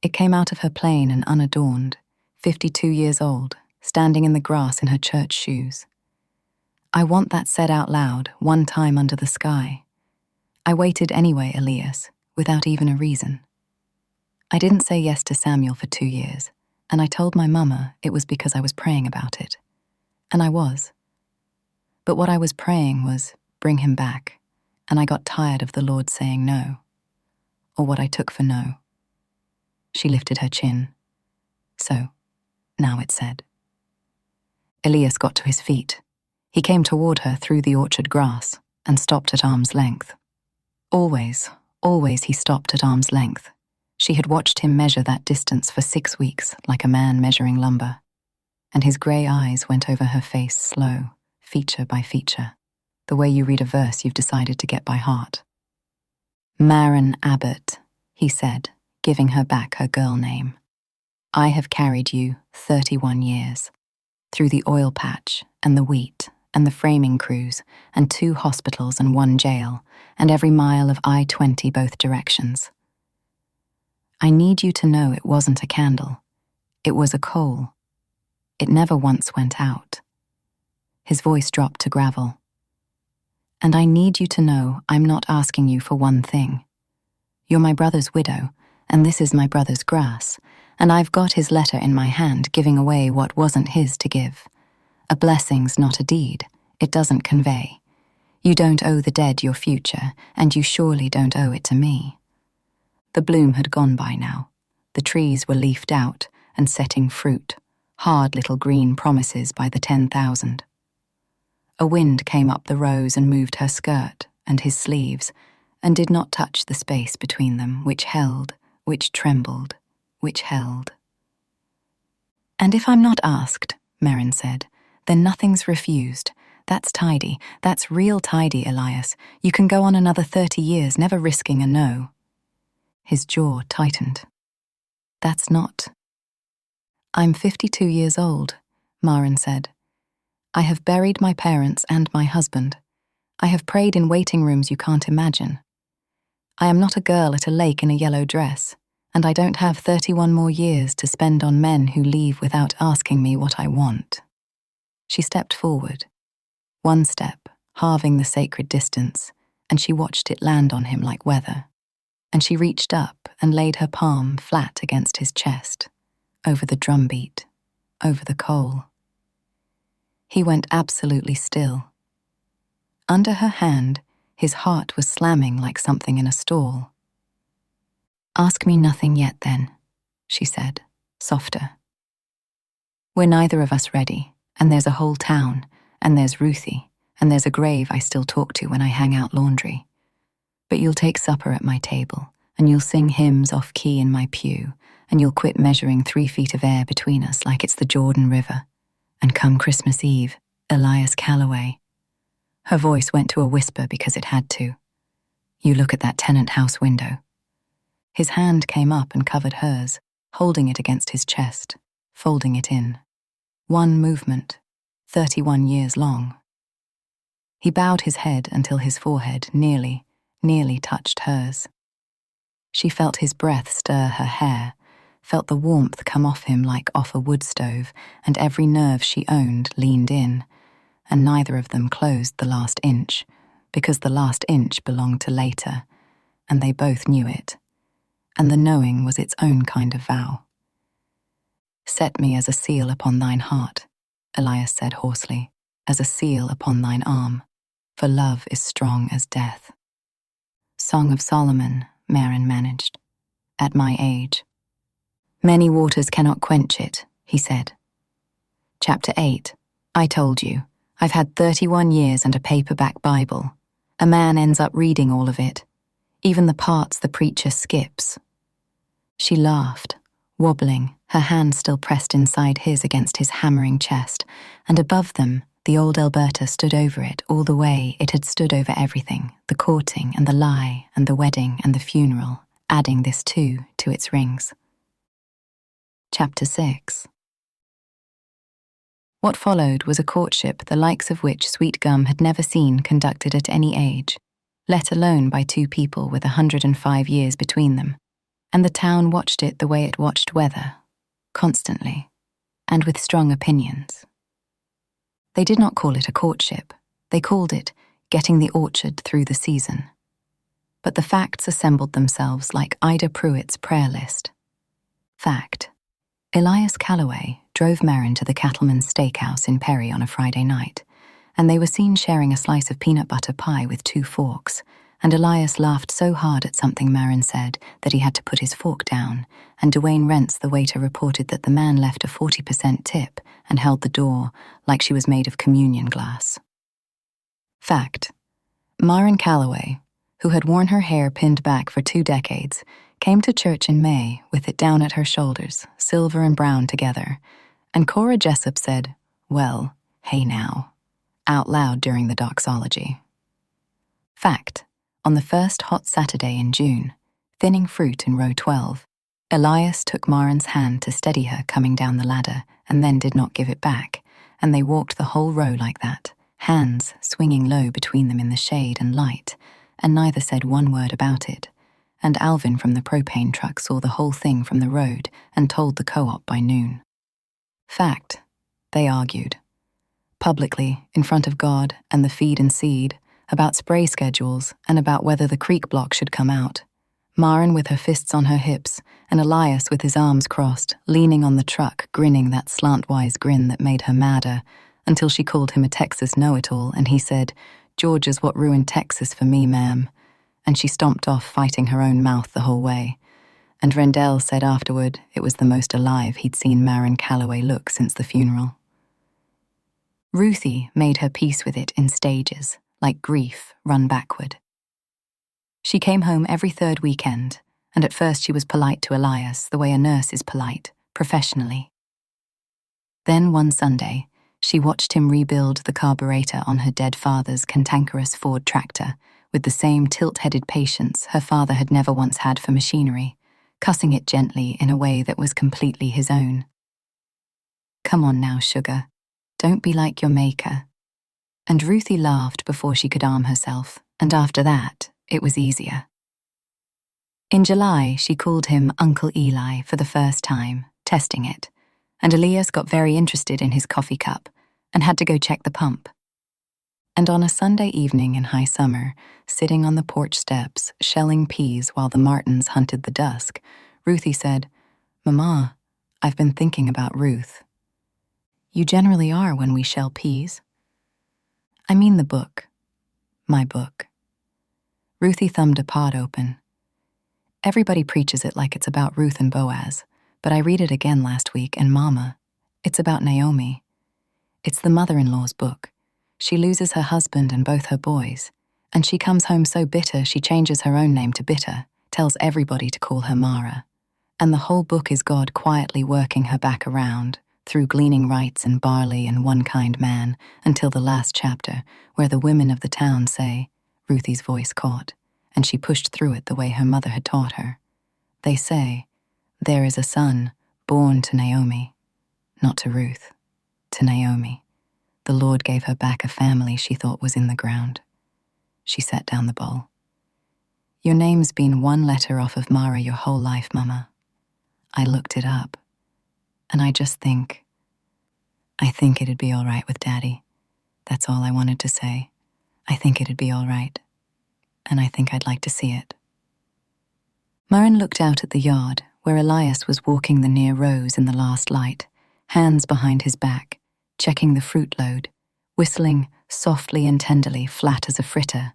It came out of her plain and unadorned, 52 years old, standing in the grass in her church shoes. "I want that said out loud, one time under the sky. I waited anyway, Elias, without even a reason. I didn't say yes to Samuel for 2 years, and I told my mama it was because I was praying about it. And I was. But what I was praying was, bring him back, and I got tired of the Lord saying no, or what I took for no." She lifted her chin. "So, now it said." Elias got to his feet. He came toward her through the orchard grass and stopped at arm's length. Always he stopped at arm's length. She had watched him measure that distance for 6 weeks like a man measuring lumber, and his grey eyes went over her face slow, feature by feature, the way you read a verse you've decided to get by heart. "Maren Abbott," he said, giving her back her girl name. "I have carried you 31 years, through the oil patch and the wheat and the framing crews and 2 hospitals and 1 jail and every mile of I-20 both directions. I need you to know it wasn't a candle. It was a coal. It never once went out." His voice dropped to gravel. "And I need you to know I'm not asking you for one thing. You're my brother's widow, and this is my brother's grass, and I've got his letter in my hand giving away what wasn't his to give. A blessing's not a deed. It doesn't convey. You don't owe the dead your future, and you surely don't owe it to me." The bloom had gone by now. The trees were leafed out and setting fruit, hard little green promises by the 10,000. A wind came up the rose and moved her skirt and his sleeves, and did not touch the space between them, which held, which trembled, which held. "And if I'm not asked," Maren said, "then nothing's refused. That's tidy. That's real tidy, Elias. You can go on another 30 years, never risking a no." His jaw tightened. "That's not." "I'm 52 years old," Maren said. "I have buried my parents and my husband. I have prayed in waiting rooms you can't imagine. I am not a girl at a lake in a yellow dress, and I don't have 31 more years to spend on men who leave without asking me what I want." She stepped forward. 1 step, halving the sacred distance, and she watched it land on him like weather. And she reached up and laid her palm flat against his chest, over the drumbeat, over the coal. He went absolutely still. Under her hand, his heart was slamming like something in a stall. "Ask me nothing yet then," she said, softer. "We're neither of us ready, and there's a whole town, and there's Ruthie, and there's a grave I still talk to when I hang out laundry. But you'll take supper at my table, and you'll sing hymns off-key in my pew, and you'll quit measuring 3 feet of air between us like it's the Jordan River. And come Christmas Eve, Elias Calloway." Her voice went to a whisper because it had to. "You look at that tenant house window." His hand came up and covered hers, holding it against his chest, folding it in. One movement, 31 years long. He bowed his head until his forehead nearly touched hers. She felt his breath stir her hair, felt the warmth come off him like off a wood stove, and every nerve she owned leaned in, and neither of them closed the last inch, because the last inch belonged to later, and they both knew it, and the knowing was its own kind of vow. "Set me as a seal upon thine heart," Elias said hoarsely, "as a seal upon thine arm, for love is strong as death." Song of Solomon, Maren managed, "at my age." "Many waters cannot quench it," he said. Chapter 8. I told you, I've had 31 years and a paperback Bible. A man ends up reading all of it, even the parts the preacher skips. She laughed, wobbling, her hand still pressed inside his against his hammering chest, and above them, the old Alberta stood over it all the way it had stood over everything, the courting and the lie and the wedding and the funeral, adding this too to its rings. Chapter 6. What followed was a courtship the likes of which Sweetgum had never seen conducted at any age, let alone by two people with 105 years between them, and the town watched it the way it watched weather, constantly, and with strong opinions. They did not call it a courtship, they called it getting the orchard through the season. But the facts assembled themselves like Ida Pruitt's prayer list. Fact: Elias Calloway drove Maren to the Cattleman's Steakhouse in Perry on a Friday night, and they were seen sharing a slice of peanut butter pie with 2 forks, and Elias laughed so hard at something Maren said that he had to put his fork down, and Dwayne Rents, the waiter, reported that the man left a 40% tip and held the door like she was made of communion glass. Fact: Maren Calloway, who had worn her hair pinned back for 2 decades, came to church in May with it down at her shoulders, silver and brown together, and Cora Jessup said, "Well, hey now," out loud during the doxology. Fact: on the first hot Saturday in June, thinning fruit in row 12, Elias took Maren's hand to steady her coming down the ladder and then did not give it back, and they walked the whole row like that, hands swinging low between them in the shade and light, and neither said one word about it, and Alvin from the propane truck saw the whole thing from the road and told the co-op by noon. Fact: they argued. Publicly, in front of God and the feed and seed, about spray schedules and about whether the creek block should come out. Maren with her fists on her hips, and Elias with his arms crossed, leaning on the truck, grinning that slantwise grin that made her madder, until she called him a Texas know-it-all, and he said, "Georgia's what ruined Texas for me, ma'am," and she stomped off fighting her own mouth the whole way. And Rendell said afterward it was the most alive he'd seen Maren Calloway look since the funeral. Ruthie made her peace with it in stages, like grief run backward. She came home every 3rd weekend, and at first she was polite to Elias the way a nurse is polite, professionally. Then one Sunday, she watched him rebuild the carburetor on her dead father's cantankerous Ford tractor with the same tilt-headed patience her father had never once had for machinery, cussing it gently in a way that was completely his own. "Come on now, sugar. Don't be like your maker." And Ruthie laughed before she could arm herself, and after that, it was easier. In July, she called him Uncle Eli for the first time, testing it, and Elias got very interested in his coffee cup and had to go check the pump. And on a Sunday evening in high summer, sitting on the porch steps, shelling peas while the martins hunted the dusk, Ruthie said, "Mama, I've been thinking about Ruth." "You generally are when we shell peas." "I mean the book. My book." Ruthie thumbed a pod open. "Everybody preaches it like it's about Ruth and Boaz, but I read it again last week, and Mama, it's about Naomi. It's the mother-in-law's book. She loses her husband and both her boys, and she comes home so bitter she changes her own name to Bitter, tells everybody to call her Mara. And the whole book is God quietly working her back around, through gleaning rights and barley and one kind man, until the last chapter, where the women of the town say," Ruthie's voice caught, and she pushed through it the way her mother had taught her. "They say, there is a son born to Naomi, not to Ruth, to Naomi. The Lord gave her back a family she thought was in the ground." She set down the bowl. "Your name's been one letter off of Mara your whole life, Mama. I looked it up, and I think it'd be all right with Daddy. That's all I wanted to say. I think it'd be all right, and I think I'd like to see it." Maren looked out at the yard, where Elias was walking the near rows in the last light, hands behind his back, checking the fruit load, whistling softly and tenderly, flat as a fritter,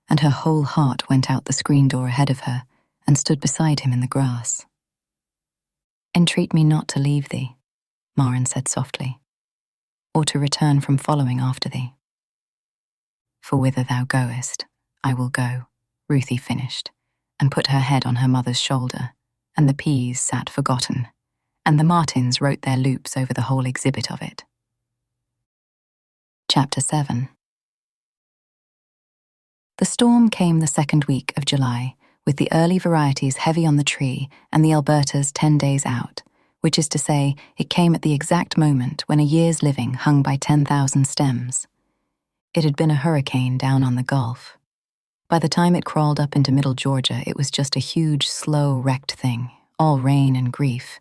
and her whole heart went out the screen door ahead of her and stood beside him in the grass. "Entreat me not to leave thee," Maren said softly, "or to return from following after thee." "For whither thou goest, I will go," Ruthie finished, and put her head on her mother's shoulder, and the peas sat forgotten, and the martins wrote their loops over the whole exhibit of it. Chapter 7. The storm came the 2nd week of July, with the early varieties heavy on the tree and the Albertas 10 days out, which is to say, it came at the exact moment when a year's living hung by 10,000 stems. It had been a hurricane down on the Gulf. By the time it crawled up into middle Georgia, it was just a huge, slow, wrecked thing, all rain and grief.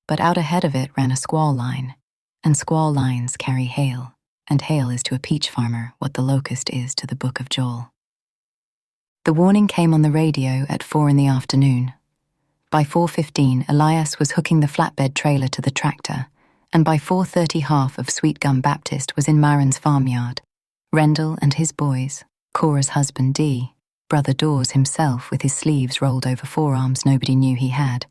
But out ahead of it ran a squall line, and squall lines carry hail, and hail is to a peach farmer what the locust is to the Book of Joel. The warning came on the radio at 4 in the afternoon. By 4:15, Elias was hooking the flatbed trailer to the tractor, and by 4:30 half of Sweetgum Baptist was in Maren's farmyard. Rendell and his boys, Cora's husband Dee, Brother Dawes himself with his sleeves rolled over forearms nobody knew he had,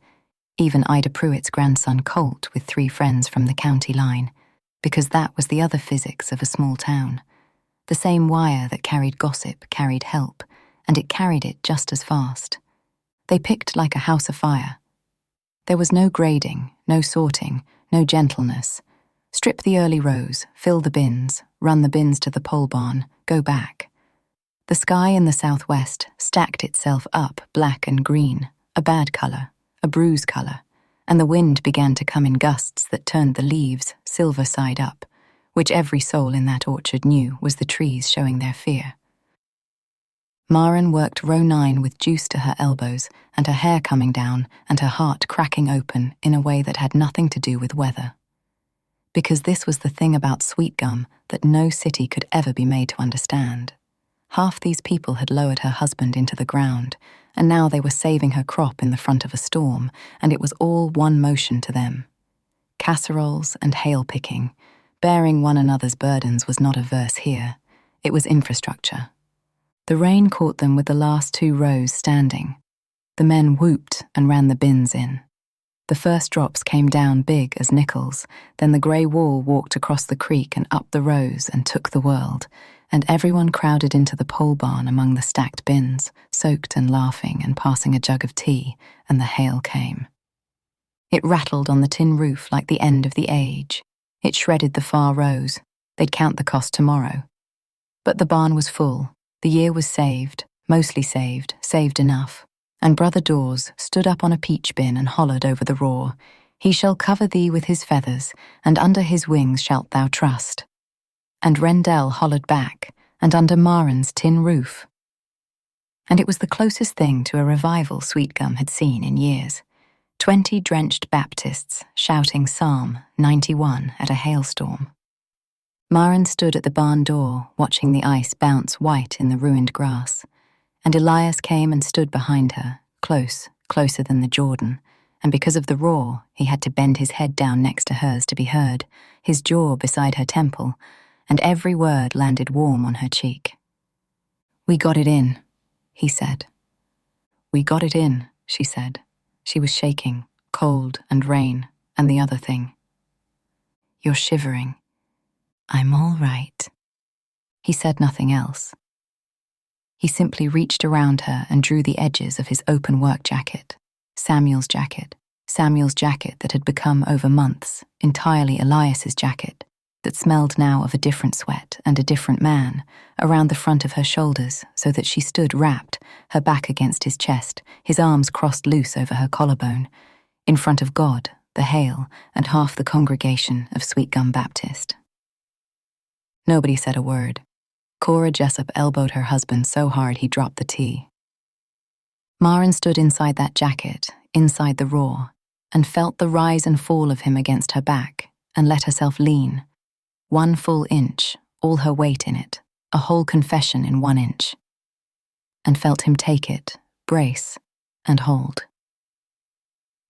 even Ida Pruitt's grandson Colt with 3 friends from the county line, because that was the other physics of a small town. The same wire that carried gossip carried help, and it carried it just as fast. They picked like a house afire. There was no grading, no sorting, no gentleness. Strip the early rows, fill the bins, run the bins to the pole barn, go back. The sky in the southwest stacked itself up black and green, a bad colour, a bruise colour, and the wind began to come in gusts that turned the leaves silver side up, which every soul in that orchard knew was the trees showing their fear. Maren worked row 9 with juice to her elbows and her hair coming down and her heart cracking open in a way that had nothing to do with weather. Because this was the thing about Sweetgum that no city could ever be made to understand. Half these people had lowered her husband into the ground, and now they were saving her crop in the front of a storm, and it was all one motion to them. Casseroles and hail picking, bearing one another's burdens was not a verse here. It was infrastructure. The rain caught them with the last 2 rows standing. The men whooped and ran the bins in. The first drops came down big as nickels, then the grey wall walked across the creek and up the rows and took the world, and everyone crowded into the pole barn among the stacked bins, soaked and laughing and passing a jug of tea, and the hail came. It rattled on the tin roof like the end of the age. It shredded the far rows. They'd count the cost tomorrow. But the barn was full. The year was saved, mostly saved enough, and Brother Dawes stood up on a peach bin and hollered over the roar, "He shall cover thee with his feathers, and under his wings shalt thou trust." And Rendell hollered back, "And under Maren's tin roof." And it was the closest thing to a revival Sweetgum had seen in years. 20 drenched Baptists shouting Psalm 91 at a hailstorm. Maren stood at the barn door, watching the ice bounce white in the ruined grass, and Elias came and stood behind her, closer than the Jordan, and because of the roar, he had to bend his head down next to hers to be heard, his jaw beside her temple, and every word landed warm on her cheek. "We got it in," he said. "We got it in," she said. She was shaking, cold and rain, and the other thing. "You're shivering." "I'm all right." He said nothing else. He simply reached around her and drew the edges of his open work jacket, Samuel's jacket that had become over months entirely Elias's jacket, that smelled now of a different sweat and a different man, around the front of her shoulders so that she stood wrapped, her back against his chest, his arms crossed loose over her collarbone, in front of God, the hail, and half the congregation of Sweetgum Baptist. Nobody said a word. Cora Jessup elbowed her husband so hard he dropped the tea. Maren stood inside that jacket, inside the roar, and felt the rise and fall of him against her back, and let herself lean. 1 full inch, all her weight in it, a whole confession in 1 inch. And felt him take it, brace, and hold.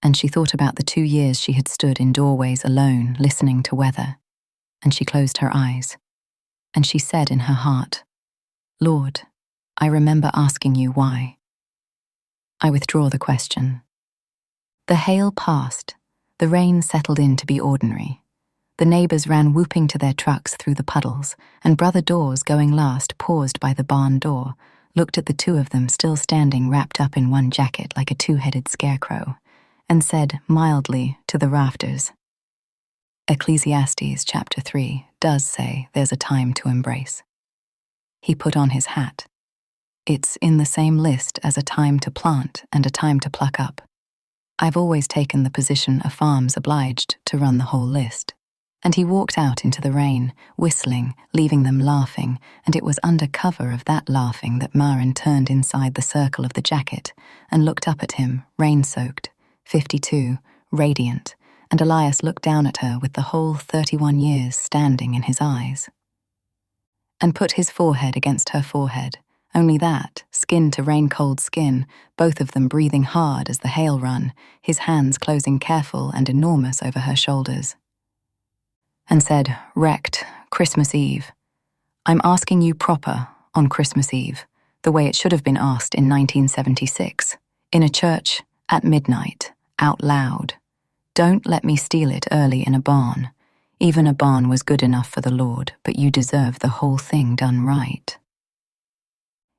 And she thought about the 2 years she had stood in doorways alone, listening to weather, and she closed her eyes. And she said in her heart, "Lord, I remember asking you why." I withdraw the question. The hail passed. The rain settled in to be ordinary. The neighbours ran whooping to their trucks through the puddles, and Brother Dawes, going last, paused by the barn door, looked at the 2 of them still standing wrapped up in 1 jacket like a 2-headed scarecrow, and said mildly to the rafters, "Ecclesiastes chapter 3 does say there's a time to embrace." He put on his hat. It's in the same list as a time to plant and a time to pluck up. I've always taken the position a farm's obliged to run the whole list. And he walked out into the rain, whistling, leaving them laughing, and it was under cover of that laughing that Maren turned inside the circle of the jacket and looked up at him, rain-soaked, 52, radiant, and Elias looked down at her with the whole 31 years standing in his eyes. And put his forehead against her forehead, only that, skin to rain-cold skin, both of them breathing hard as the hail run, his hands closing careful and enormous over her shoulders. And said, wrecked, Christmas Eve. I'm asking you proper, on Christmas Eve, the way it should have been asked in 1976, in a church, at midnight, out loud. Don't let me steal it early in a barn. Even a barn was good enough for the Lord, but you deserve the whole thing done right.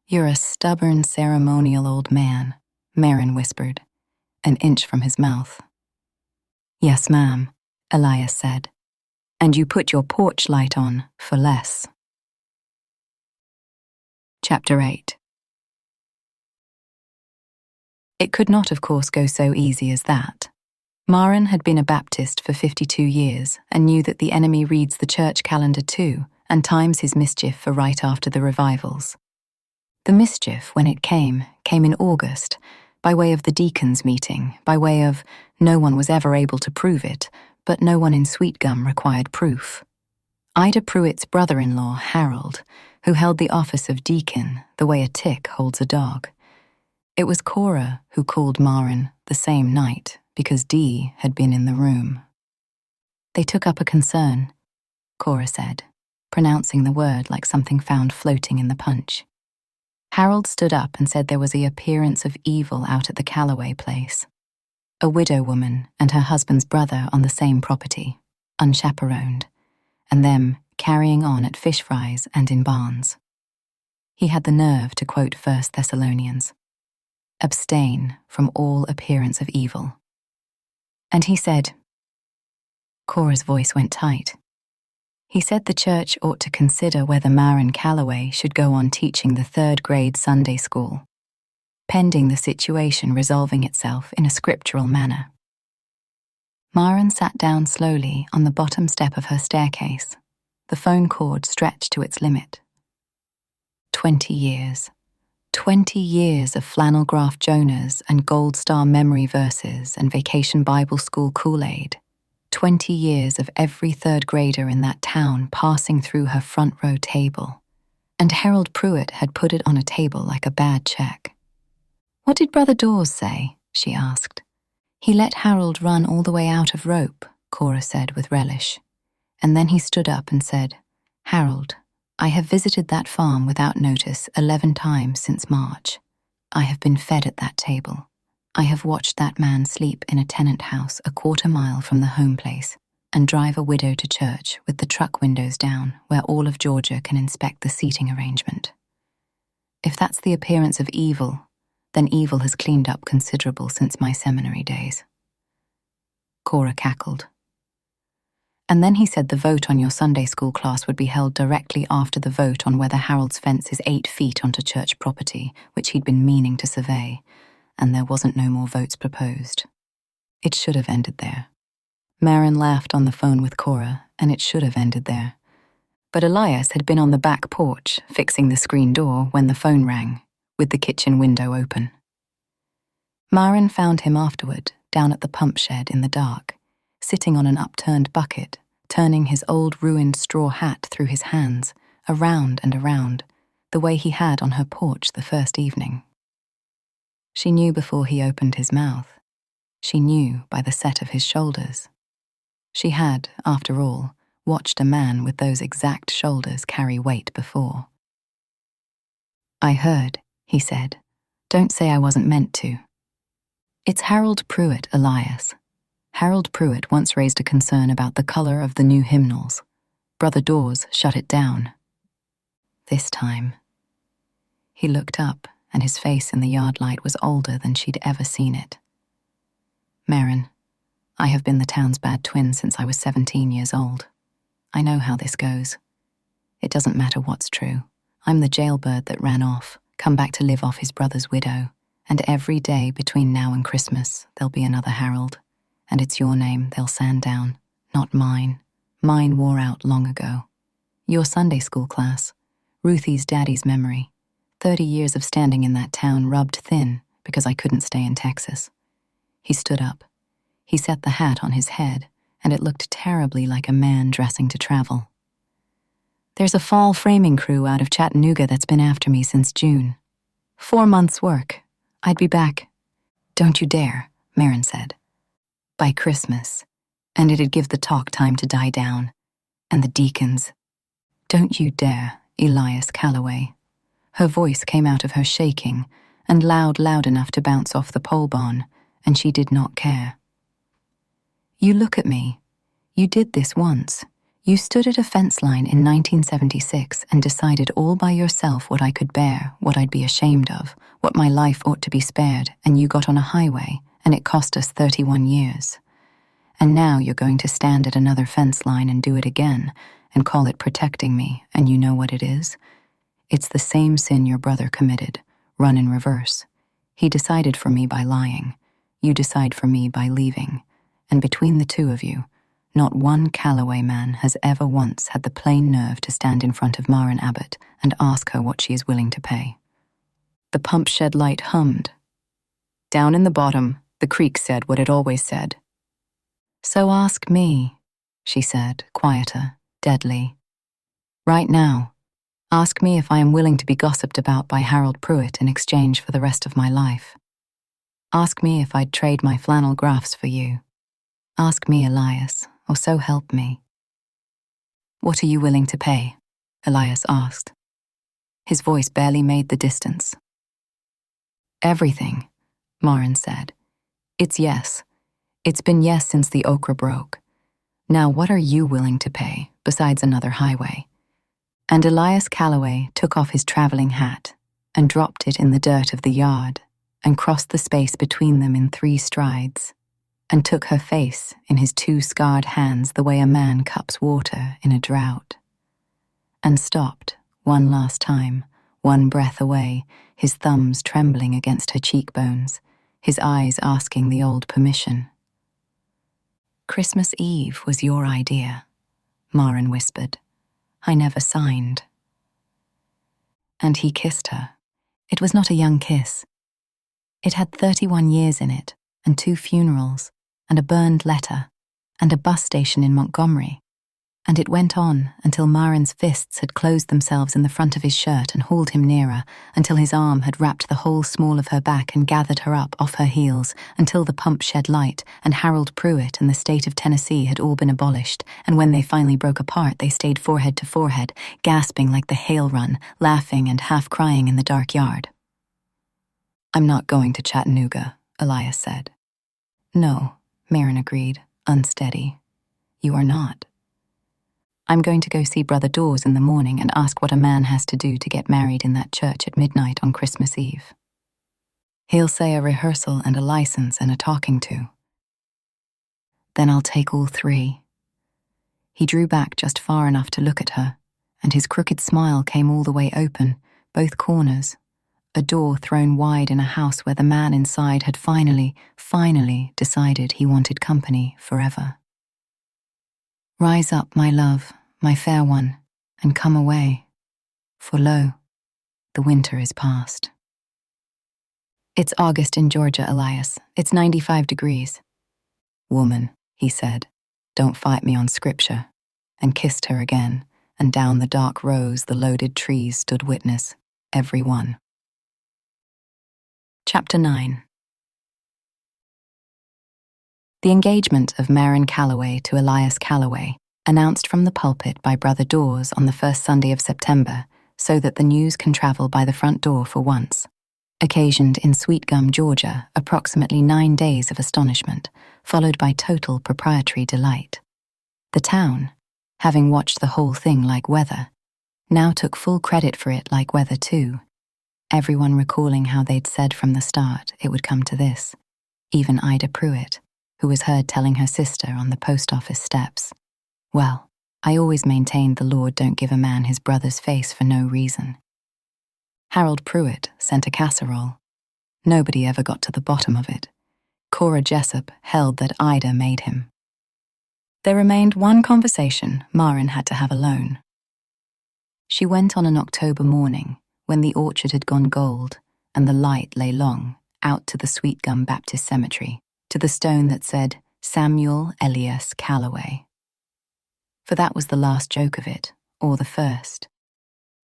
You're a stubborn, ceremonial old man, Maren whispered, an inch from his mouth. Yes, ma'am, Elias said. And you put your porch light on for less. Chapter 8. It could not, of course, go so easy as that. Maren had been a Baptist for 52 years and knew that the enemy reads the church calendar too and times his mischief for right after the revivals. The mischief, when it came in August, by way of the deacons' meeting, by way of no one was ever able to prove it, but no one in Sweetgum required proof. Ida Pruitt's brother-in-law, Harold, who held the office of deacon the way a tick holds a dog. It was Cora who called Maren the same night because Dee had been in the room. They took up a concern, Cora said, pronouncing the word like something found floating in the punch. Harold stood up and said there was the appearance of evil out at the Calloway place. A widow woman and her husband's brother on the same property, unchaperoned, and them carrying on at fish fries and in barns. He had the nerve to quote 1 Thessalonians, abstain from all appearance of evil. And he said, Cora's voice went tight. He said the church ought to consider whether Maren Calloway should go on teaching the 3rd grade Sunday school, pending the situation resolving itself in a scriptural manner. Maren sat down slowly on the bottom step of her staircase, the phone cord stretched to its limit. 20 years. 20 years of flannel graph Jonahs and Gold Star memory verses and Vacation Bible School Kool-Aid. 20 years of every 3rd grader in that town passing through her front row table. And Harold Pruitt had put it on a table like a bad check. What did Brother Dawes say? She asked. He let Harold run all the way out of rope, Cora said with relish. And then he stood up and said, Harold, I have visited that farm without notice 11 times since March. I have been fed at that table. I have watched that man sleep in a tenant house a quarter mile from the home place and drive a widow to church with the truck windows down where all of Georgia can inspect the seating arrangement. If that's the appearance of evil, then evil has cleaned up considerable since my seminary days. Cora cackled. And then he said the vote on your Sunday school class would be held directly after the vote on whether Harold's fence is 8 feet onto church property, which he'd been meaning to survey, and there wasn't no more votes proposed. It should have ended there. Maren laughed on the phone with Cora, and it should have ended there. But Elias had been on the back porch, fixing the screen door when the phone rang, with the kitchen window open. Maren found him afterward, down at the pump shed in the dark, sitting on an upturned bucket, turning his old ruined straw hat through his hands, around and around, the way he had on her porch the first evening. She knew before he opened his mouth. She knew by the set of his shoulders. She had, after all, watched a man with those exact shoulders carry weight before. I heard, he said. Don't say I wasn't meant to. It's Harold Pruitt, Elias. Harold Pruitt once raised a concern about the color of the new hymnals. Brother Dawes shut it down. This time. He looked up, and his face in the yard light was older than she'd ever seen it. Maren, I have been the town's bad twin since I was 17 years old. I know how this goes. It doesn't matter what's true. I'm the jailbird that ran off, come back to live off his brother's widow, And every day between now and Christmas, there'll be another Harold, and it's your name they'll sand down, not mine. Mine wore out long ago. Your Sunday school class, Ruthie's daddy's memory, 30 years of standing in that town rubbed thin because I couldn't stay in Texas. He stood up. He set the hat on his head, and it looked terribly like a man dressing to travel. There's a fall framing crew out of Chattanooga that's been after me since June. 4 months' work. I'd be back. Don't you dare, Maren said. By Christmas, and it'd give the talk time to die down. And the deacons. Don't you dare, Elias Calloway. Her voice came out of her shaking, and loud enough to bounce off the pole barn, and she did not care. You look at me. You did this once. You stood at a fence line in 1976 and decided all by yourself what I could bear, what I'd be ashamed of, what my life ought to be spared, and you got on a highway, and it cost us 31 years. And now you're going to stand at another fence line and do it again, and call it protecting me, and you know what it is? It's the same sin your brother committed, run in reverse. He decided for me by lying. You decide for me by leaving. And between the two of you, not one Calloway man has ever once had the plain nerve to stand in front of Maren Abbott and ask her what she is willing to pay. The pump shed light hummed. Down in the bottom, the creek said what it always said. So ask me, she said, quieter, deadly. Right now, ask me if I am willing to be gossiped about by Harold Pruitt in exchange for the rest of my life. Ask me if I'd trade my flannel graphs for you. Ask me, Elias, or so help me. What are you willing to pay? Elias asked. His voice barely made the distance. Everything, Maren said. It's yes. It's been yes since the okra broke. Now what are you willing to pay, besides another highway? And Elias Calloway took off his traveling hat and dropped it in the dirt of the yard and crossed the space between them in 3 strides and took her face in his 2 scarred hands the way a man cups water in a drought. And stopped, one last time, 1 breath away, his thumbs trembling against her cheekbones, his eyes asking the old permission. Christmas Eve was your idea, Maren whispered. I never signed. And he kissed her. It was not a young kiss. It had 31 years in it, and 2 funerals, and a burned letter, and a bus station in Montgomery. And it went on until Maren's fists had closed themselves in the front of his shirt and hauled him nearer, until his arm had wrapped the whole small of her back and gathered her up off her heels, until the pump shed light and Harold Pruitt and the state of Tennessee had all been abolished, and when they finally broke apart they stayed forehead to forehead, gasping like the hail run, laughing and half crying in the dark yard. I'm not going to Chattanooga, Elias said. No, Maren agreed, unsteady. You are not. I'm going to go see Brother Dawes in the morning and ask what a man has to do to get married in that church at midnight on Christmas Eve. He'll say a rehearsal and a license and a talking to. Then I'll take all 3. He drew back just far enough to look at her, and his crooked smile came all the way open, both corners, a door thrown wide in a house where the man inside had finally decided he wanted company forever. Rise up, my love, my fair one, and come away, for lo, the winter is past. It's August in Georgia, Elias. It's 95 degrees. Woman, he said, don't fight me on scripture, and kissed her again, and down the dark rows the loaded trees stood witness, every one. Chapter 9. The engagement of Maren Calloway to Elias Calloway, announced from the pulpit by Brother Dawes on the first Sunday of September, so that the news can travel by the front door for once, occasioned in Sweetgum, Georgia, approximately 9 days of astonishment, followed by total proprietary delight. The town, having watched the whole thing like weather, now took full credit for it like weather too, everyone recalling how they'd said from the start it would come to this, even Ida Pruitt, who was heard telling her sister on the post office steps, well, I always maintained the Lord don't give a man his brother's face for no reason. Harold Pruitt sent a casserole. Nobody ever got to the bottom of it. Cora Jessup held that Ida made him. There remained one conversation Maren had to have alone. She went on an October morning when the orchard had gone gold and the light lay long out to the Sweetgum Baptist Cemetery, to the stone that said Samuel Elias Calloway. For that was the last joke of it, or the first.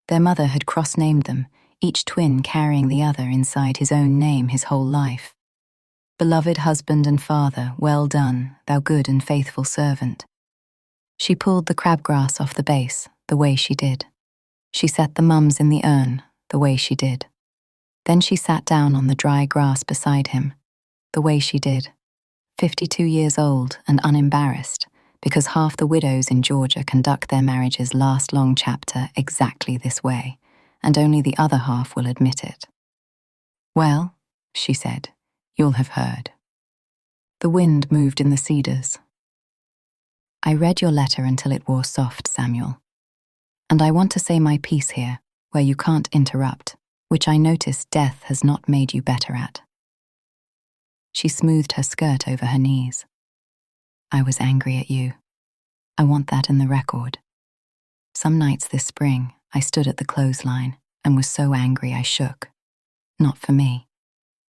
Their mother had cross-named them, each twin carrying the other inside his own name his whole life. Beloved husband and father, well done, thou good and faithful servant. She pulled the crabgrass off the base, the way she did. She set the mums in the urn, the way she did. Then she sat down on the dry grass beside him, the way she did. 52 years old and unembarrassed, because half the widows in Georgia conduct their marriage's last long chapter exactly this way, and only the other half will admit it. Well, she said, you'll have heard. The wind moved in the cedars. I read your letter until it wore soft, Samuel. And I want to say my piece here, where you can't interrupt, which I notice death has not made you better at. She smoothed her skirt over her knees. I was angry at you. I want that in the record. Some nights this spring, I stood at the clothesline and was so angry I shook. Not for me,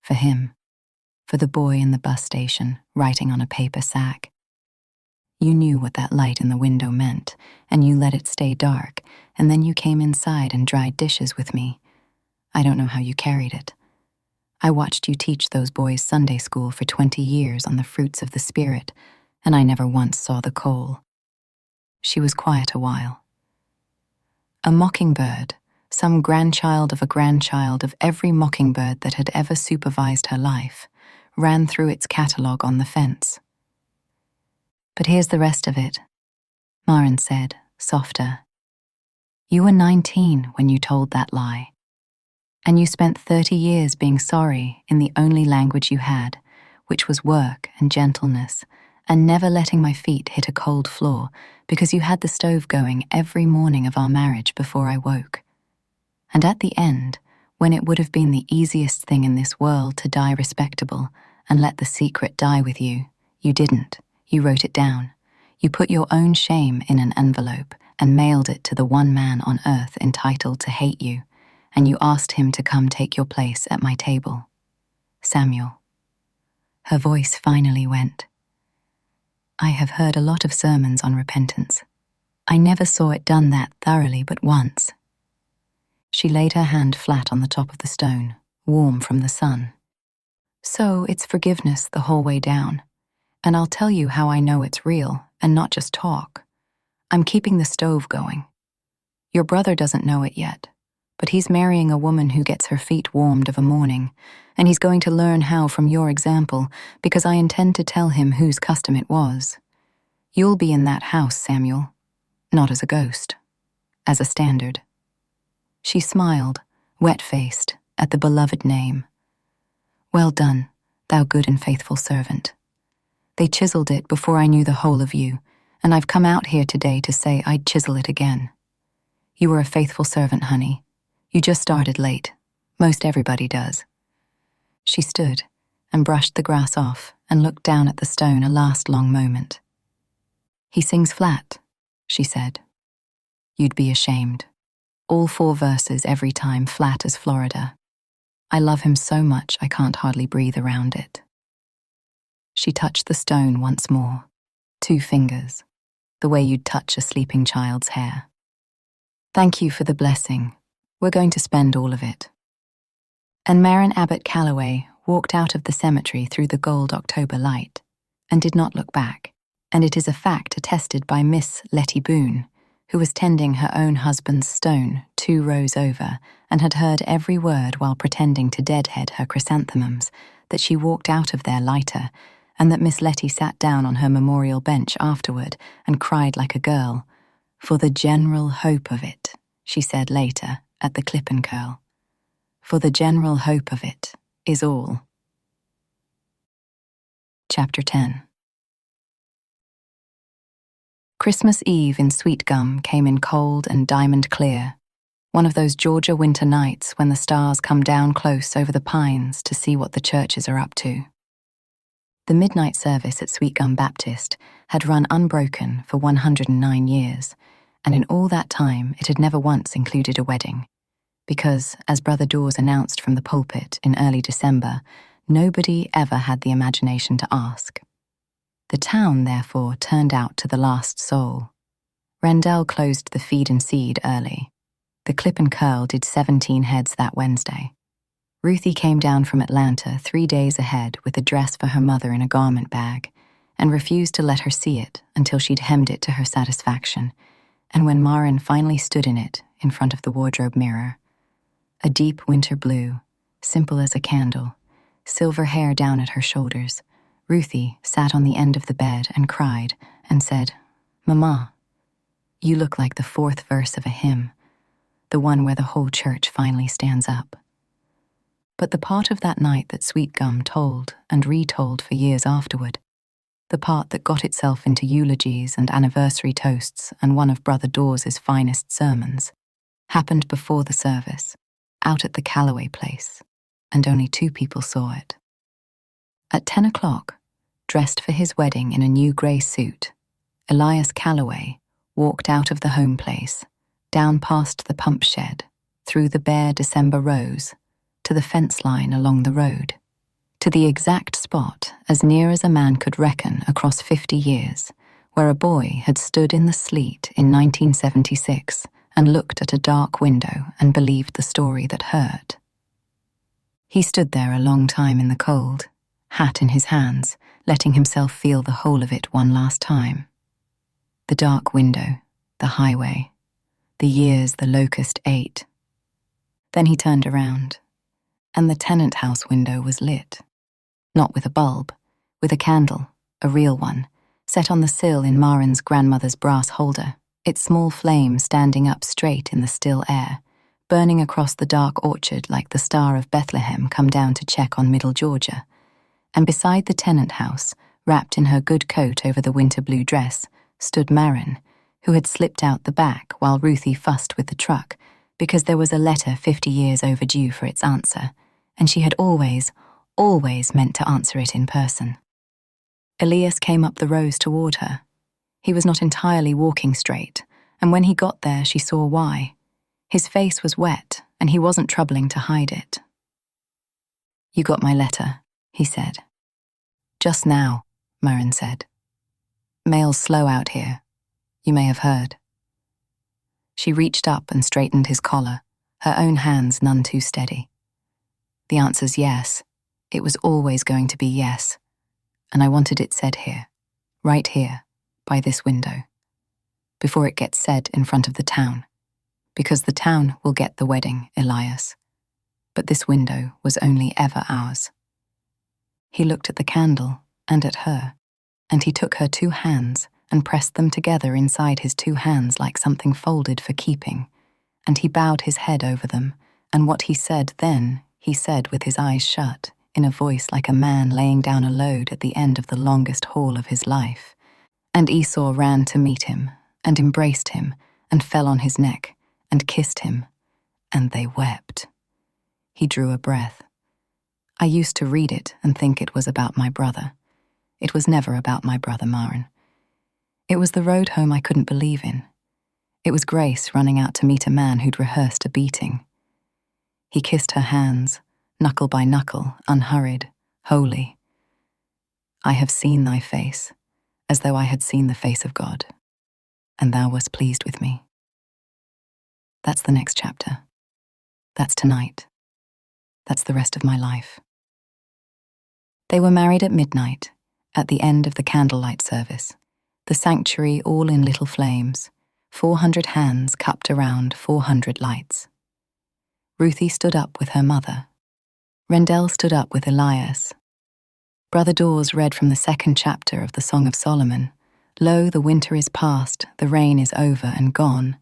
for him, for the boy in the bus station writing on a paper sack. You knew what that light in the window meant, and you let it stay dark, and then you came inside and dried dishes with me. I don't know how you carried it. I watched you teach those boys Sunday school for 20 years on the fruits of the Spirit, and I never once saw the coal. She was quiet a while. A mockingbird, some grandchild of every mockingbird that had ever supervised her life, ran through its catalogue on the fence. But here's the rest of it, Maren said, softer. You were 19 when you told that lie. And you spent 30 years being sorry in the only language you had, which was work and gentleness, and never letting my feet hit a cold floor because you had the stove going every morning of our marriage before I woke. And at the end, when it would have been the easiest thing in this world to die respectable and let the secret die with you, you didn't. You wrote it down. You put your own shame in an envelope and mailed it to the one man on earth entitled to hate you, and you asked him to come take your place at my table. Samuel. Her voice finally went. I have heard a lot of sermons on repentance. I never saw it done that thoroughly but once. She laid her hand flat on the top of the stone, warm from the sun. So it's forgiveness the whole way down. And I'll tell you how I know it's real and not just talk. I'm keeping the stove going. Your brother doesn't know it yet, but he's marrying a woman who gets her feet warmed of a morning, and he's going to learn how from your example because I intend to tell him whose custom it was. You'll be in that house, Samuel, not as a ghost, as a standard. She smiled, wet-faced, at the beloved name. Well done, thou good and faithful servant. They chiseled it before I knew the whole of you, and I've come out here today to say I'd chisel it again. You were a faithful servant, honey. You just started late. Most everybody does. She stood and brushed the grass off and looked down at the stone a last long moment. He sings flat, she said. You'd be ashamed. All 4 verses every time, flat as Florida. I love him so much I can't hardly breathe around it. She touched the stone once more, 2 fingers, the way you'd touch a sleeping child's hair. Thank you for the blessing. We're going to spend all of it. And Maren Calloway walked out of the cemetery through the gold October light and did not look back, and it is a fact attested by Miss Letty Boone, who was tending her own husband's stone 2 rows over and had heard every word while pretending to deadhead her chrysanthemums, that she walked out of there lighter, and that Miss Letty sat down on her memorial bench afterward and cried like a girl. For the general hope of it, she said later at the Clip and Curl. For the general hope of it is all. Chapter 10. Christmas Eve in Sweetgum came in cold and diamond clear. One of those Georgia winter nights when the stars come down close over the pines to see what the churches are up to. The midnight service at Sweetgum Baptist had run unbroken for 109 years, and in all that time it had never once included a wedding, because, as Brother Dawes announced from the pulpit in early December, nobody ever had the imagination to ask. The town, therefore, turned out to the last soul. Rendell closed the feed and seed early. The clip and curl did 17 heads that Wednesday. Ruthie came down from Atlanta 3 days ahead with a dress for her mother in a garment bag, and refused to let her see it until she'd hemmed it to her satisfaction, and when Maren finally stood in it in front of the wardrobe mirror. A deep winter blue, simple as a candle, silver hair down at her shoulders, Ruthie sat on the end of the bed and cried and said, "Mama, you look like the 4th verse of a hymn, the one where the whole church finally stands up." But the part of that night that Sweetgum told and retold for years afterward, the part that got itself into eulogies and anniversary toasts and one of Brother Dawes's finest sermons, happened before the service, out at the Calloway place, and only 2 people saw it. At 10 o'clock, dressed for his wedding in a new grey suit, Elias Calloway walked out of the home place, down past the pump shed, through the bare December rose, to the fence line along the road, to the exact spot, as near as a man could reckon across 50 years, where a boy had stood in the sleet in 1976 and looked at a dark window and believed the story that hurt. He stood there a long time in the cold, hat in his hands, letting himself feel the whole of it one last time. The dark window, the highway, the years the locust ate. Then he turned around, and the tenant house window was lit. Not with a bulb, with a candle, a real one, set on the sill in Maren's grandmother's brass holder, its small flame standing up straight in the still air, burning across the dark orchard like the Star of Bethlehem come down to check on Middle Georgia. And beside the tenant house, wrapped in her good coat over the winter blue dress, stood Maren, who had slipped out the back while Ruthie fussed with the truck, because there was a letter 50 years overdue for its answer, and she had always meant to answer it in person. Elias came up the rose toward her. He was not entirely walking straight, and when he got there she saw why. His face was wet, and he wasn't troubling to hide it. "You got my letter," he said. "Just now," Maren said. "Mail's slow out here. You may have heard." She reached up and straightened his collar, her own hands none too steady. "The answer's yes. It was always going to be yes. And I wanted it said here, right here, by this window, before it gets said in front of the town, because the town will get the wedding, Elias. But this window was only ever ours." He looked at the candle and at her, and he took her 2 hands and pressed them together inside his 2 hands like something folded for keeping, and he bowed his head over them, and what he said then, he said with his eyes shut, in a voice like a man laying down a load at the end of the longest haul of his life. And Esau ran to meet him, and embraced him, and fell on his neck, and kissed him, and they wept. He drew a breath. "I used to read it and think it was about my brother. It was never about my brother, Maren. It was the road home I couldn't believe in. It was Grace running out to meet a man who'd rehearsed a beating." He kissed her hands, knuckle by knuckle, unhurried, holy. "I have seen thy face, as though I had seen the face of God, and thou wast pleased with me." That's the next chapter. That's tonight. That's the rest of my life. They were married at midnight, at the end of the candlelight service, the sanctuary all in little flames, 400 hands cupped around 400 lights. Ruthie stood up with her mother. Rendell stood up with Elias. Brother Dawes read from the 2nd chapter of the Song of Solomon, "Lo, the winter is past, the rain is over and gone,"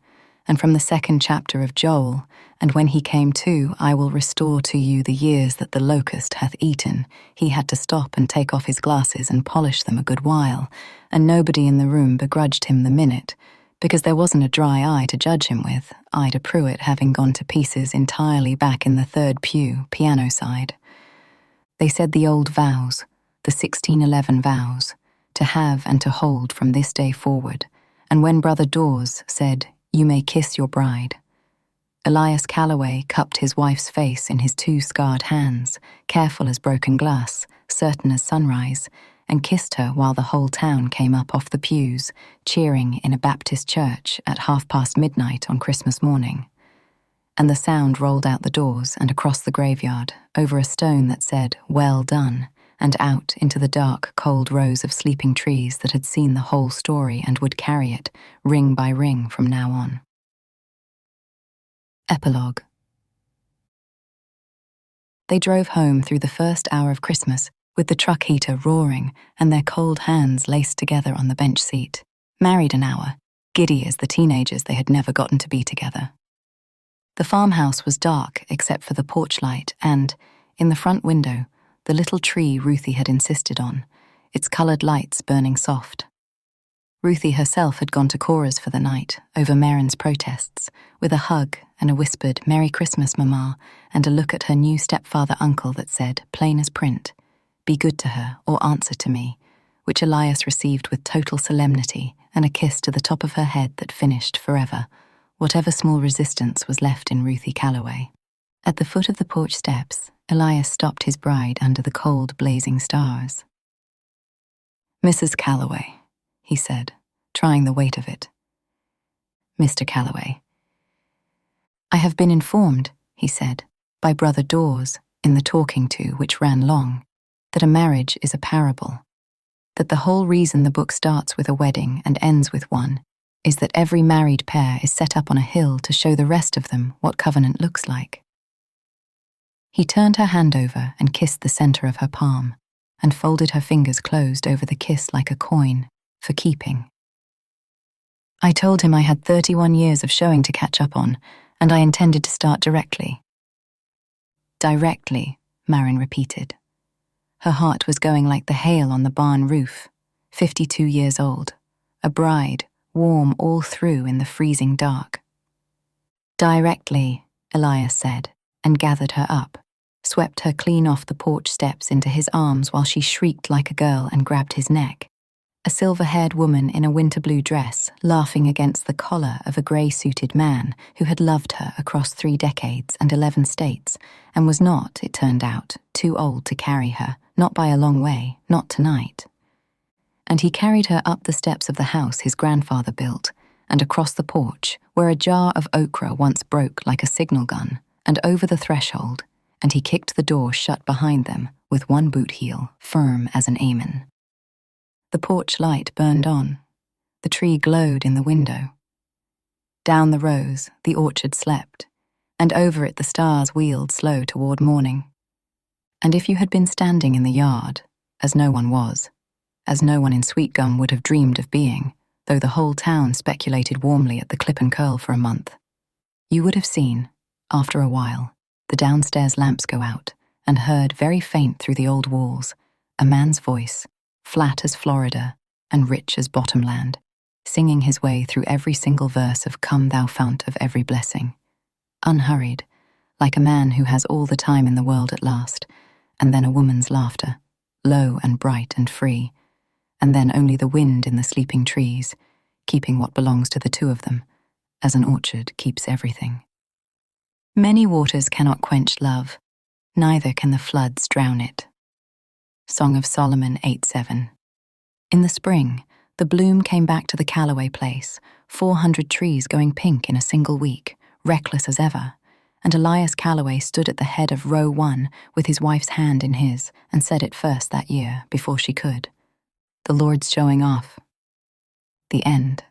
and from the 2nd chapter of Joel, "And when he came to, I will restore to you the years that the locust hath eaten." He had to stop and take off his glasses and polish them a good while, and nobody in the room begrudged him the minute, because there wasn't a dry eye to judge him with, Ida Pruitt having gone to pieces entirely back in the third pew, piano side. They said the old vows, the 1611 vows, to have and to hold from this day forward, and when Brother Dawes said, "You may kiss your bride," Elias Calloway cupped his wife's face in his two scarred hands, careful as broken glass, certain as sunrise, and kissed her while the whole town came up off the pews, cheering in a Baptist church at midnight on Christmas morning. And the sound rolled out the doors and across the graveyard, over a stone that said, "Well done," and out into the dark, cold rows of sleeping trees that had seen the whole story and would carry it, ring by ring from now on. Epilogue. They drove home through the first hour of Christmas, with the truck heater roaring and their cold hands laced together on the bench seat, married an hour, giddy as the teenagers they had never gotten to be together. The farmhouse was dark except for the porch light and, in the front window, the little tree Ruthie had insisted on, its coloured lights burning soft. Ruthie herself had gone to Cora's for the night, over Maren's protests, with a hug and a whispered "Merry Christmas, Mama," and a look at her new stepfather-uncle that said, plain as print, "Be good to her or answer to me," which Elias received with total solemnity and a kiss to the top of her head that finished forever, whatever small resistance was left in Ruthie Calloway. At the foot of the porch steps, Elias stopped his bride under the cold, blazing stars. "Mrs. Calloway," he said, trying the weight of it. "Mr. Calloway." "I have been informed," he said, "by Brother Dawes, in the talking to which ran long, that a marriage is a parable, that the whole reason the book starts with a wedding and ends with one is that every married pair is set up on a hill to show the rest of them what covenant looks like." He turned her hand over and kissed the center of her palm, and folded her fingers closed over the kiss like a coin, for keeping. "I told him I had 31 years of showing to catch up on, and I intended to start directly." "Directly," Maren repeated. Her heart was going like the hail on the barn roof, 52 years old, a bride, warm all through in the freezing dark. "Directly," Elias said, and gathered her up, swept her clean off the porch steps into his arms while she shrieked like a girl and grabbed his neck. A silver-haired woman in a winter blue dress, laughing against the collar of a grey-suited man who had loved her across 3 decades and 11 states, and was not, it turned out, too old to carry her, not by a long way, not tonight. And he carried her up the steps of the house his grandfather built, and across the porch, where a jar of okra once broke like a signal gun, and over the threshold, and he kicked the door shut behind them with one boot heel, firm as an amen. The porch light burned on. The tree glowed in the window. Down the rows, the orchard slept, and over it the stars wheeled slow toward morning. And if you had been standing in the yard, as no one was, as no one in Sweetgum would have dreamed of being, though the whole town speculated warmly at the clip and curl for a month, you would have seen, after a while, the downstairs lamps go out, and heard very faint through the old walls, a man's voice, flat as Florida and rich as bottomland, singing his way through every single verse of "Come Thou Fount of Every Blessing," unhurried, like a man who has all the time in the world at last, and then a woman's laughter, low and bright and free, and then only the wind in the sleeping trees, keeping what belongs to the two of them, as an orchard keeps everything. Many waters cannot quench love, neither can the floods drown it. Song of Solomon 8:7. In the spring, the bloom came back to the Calloway place, 400 trees going pink in a single week, reckless as ever, and Elias Calloway stood at the head of row 1 with his wife's hand in his and said it first that year, before she could. "The Lord's showing off." The end.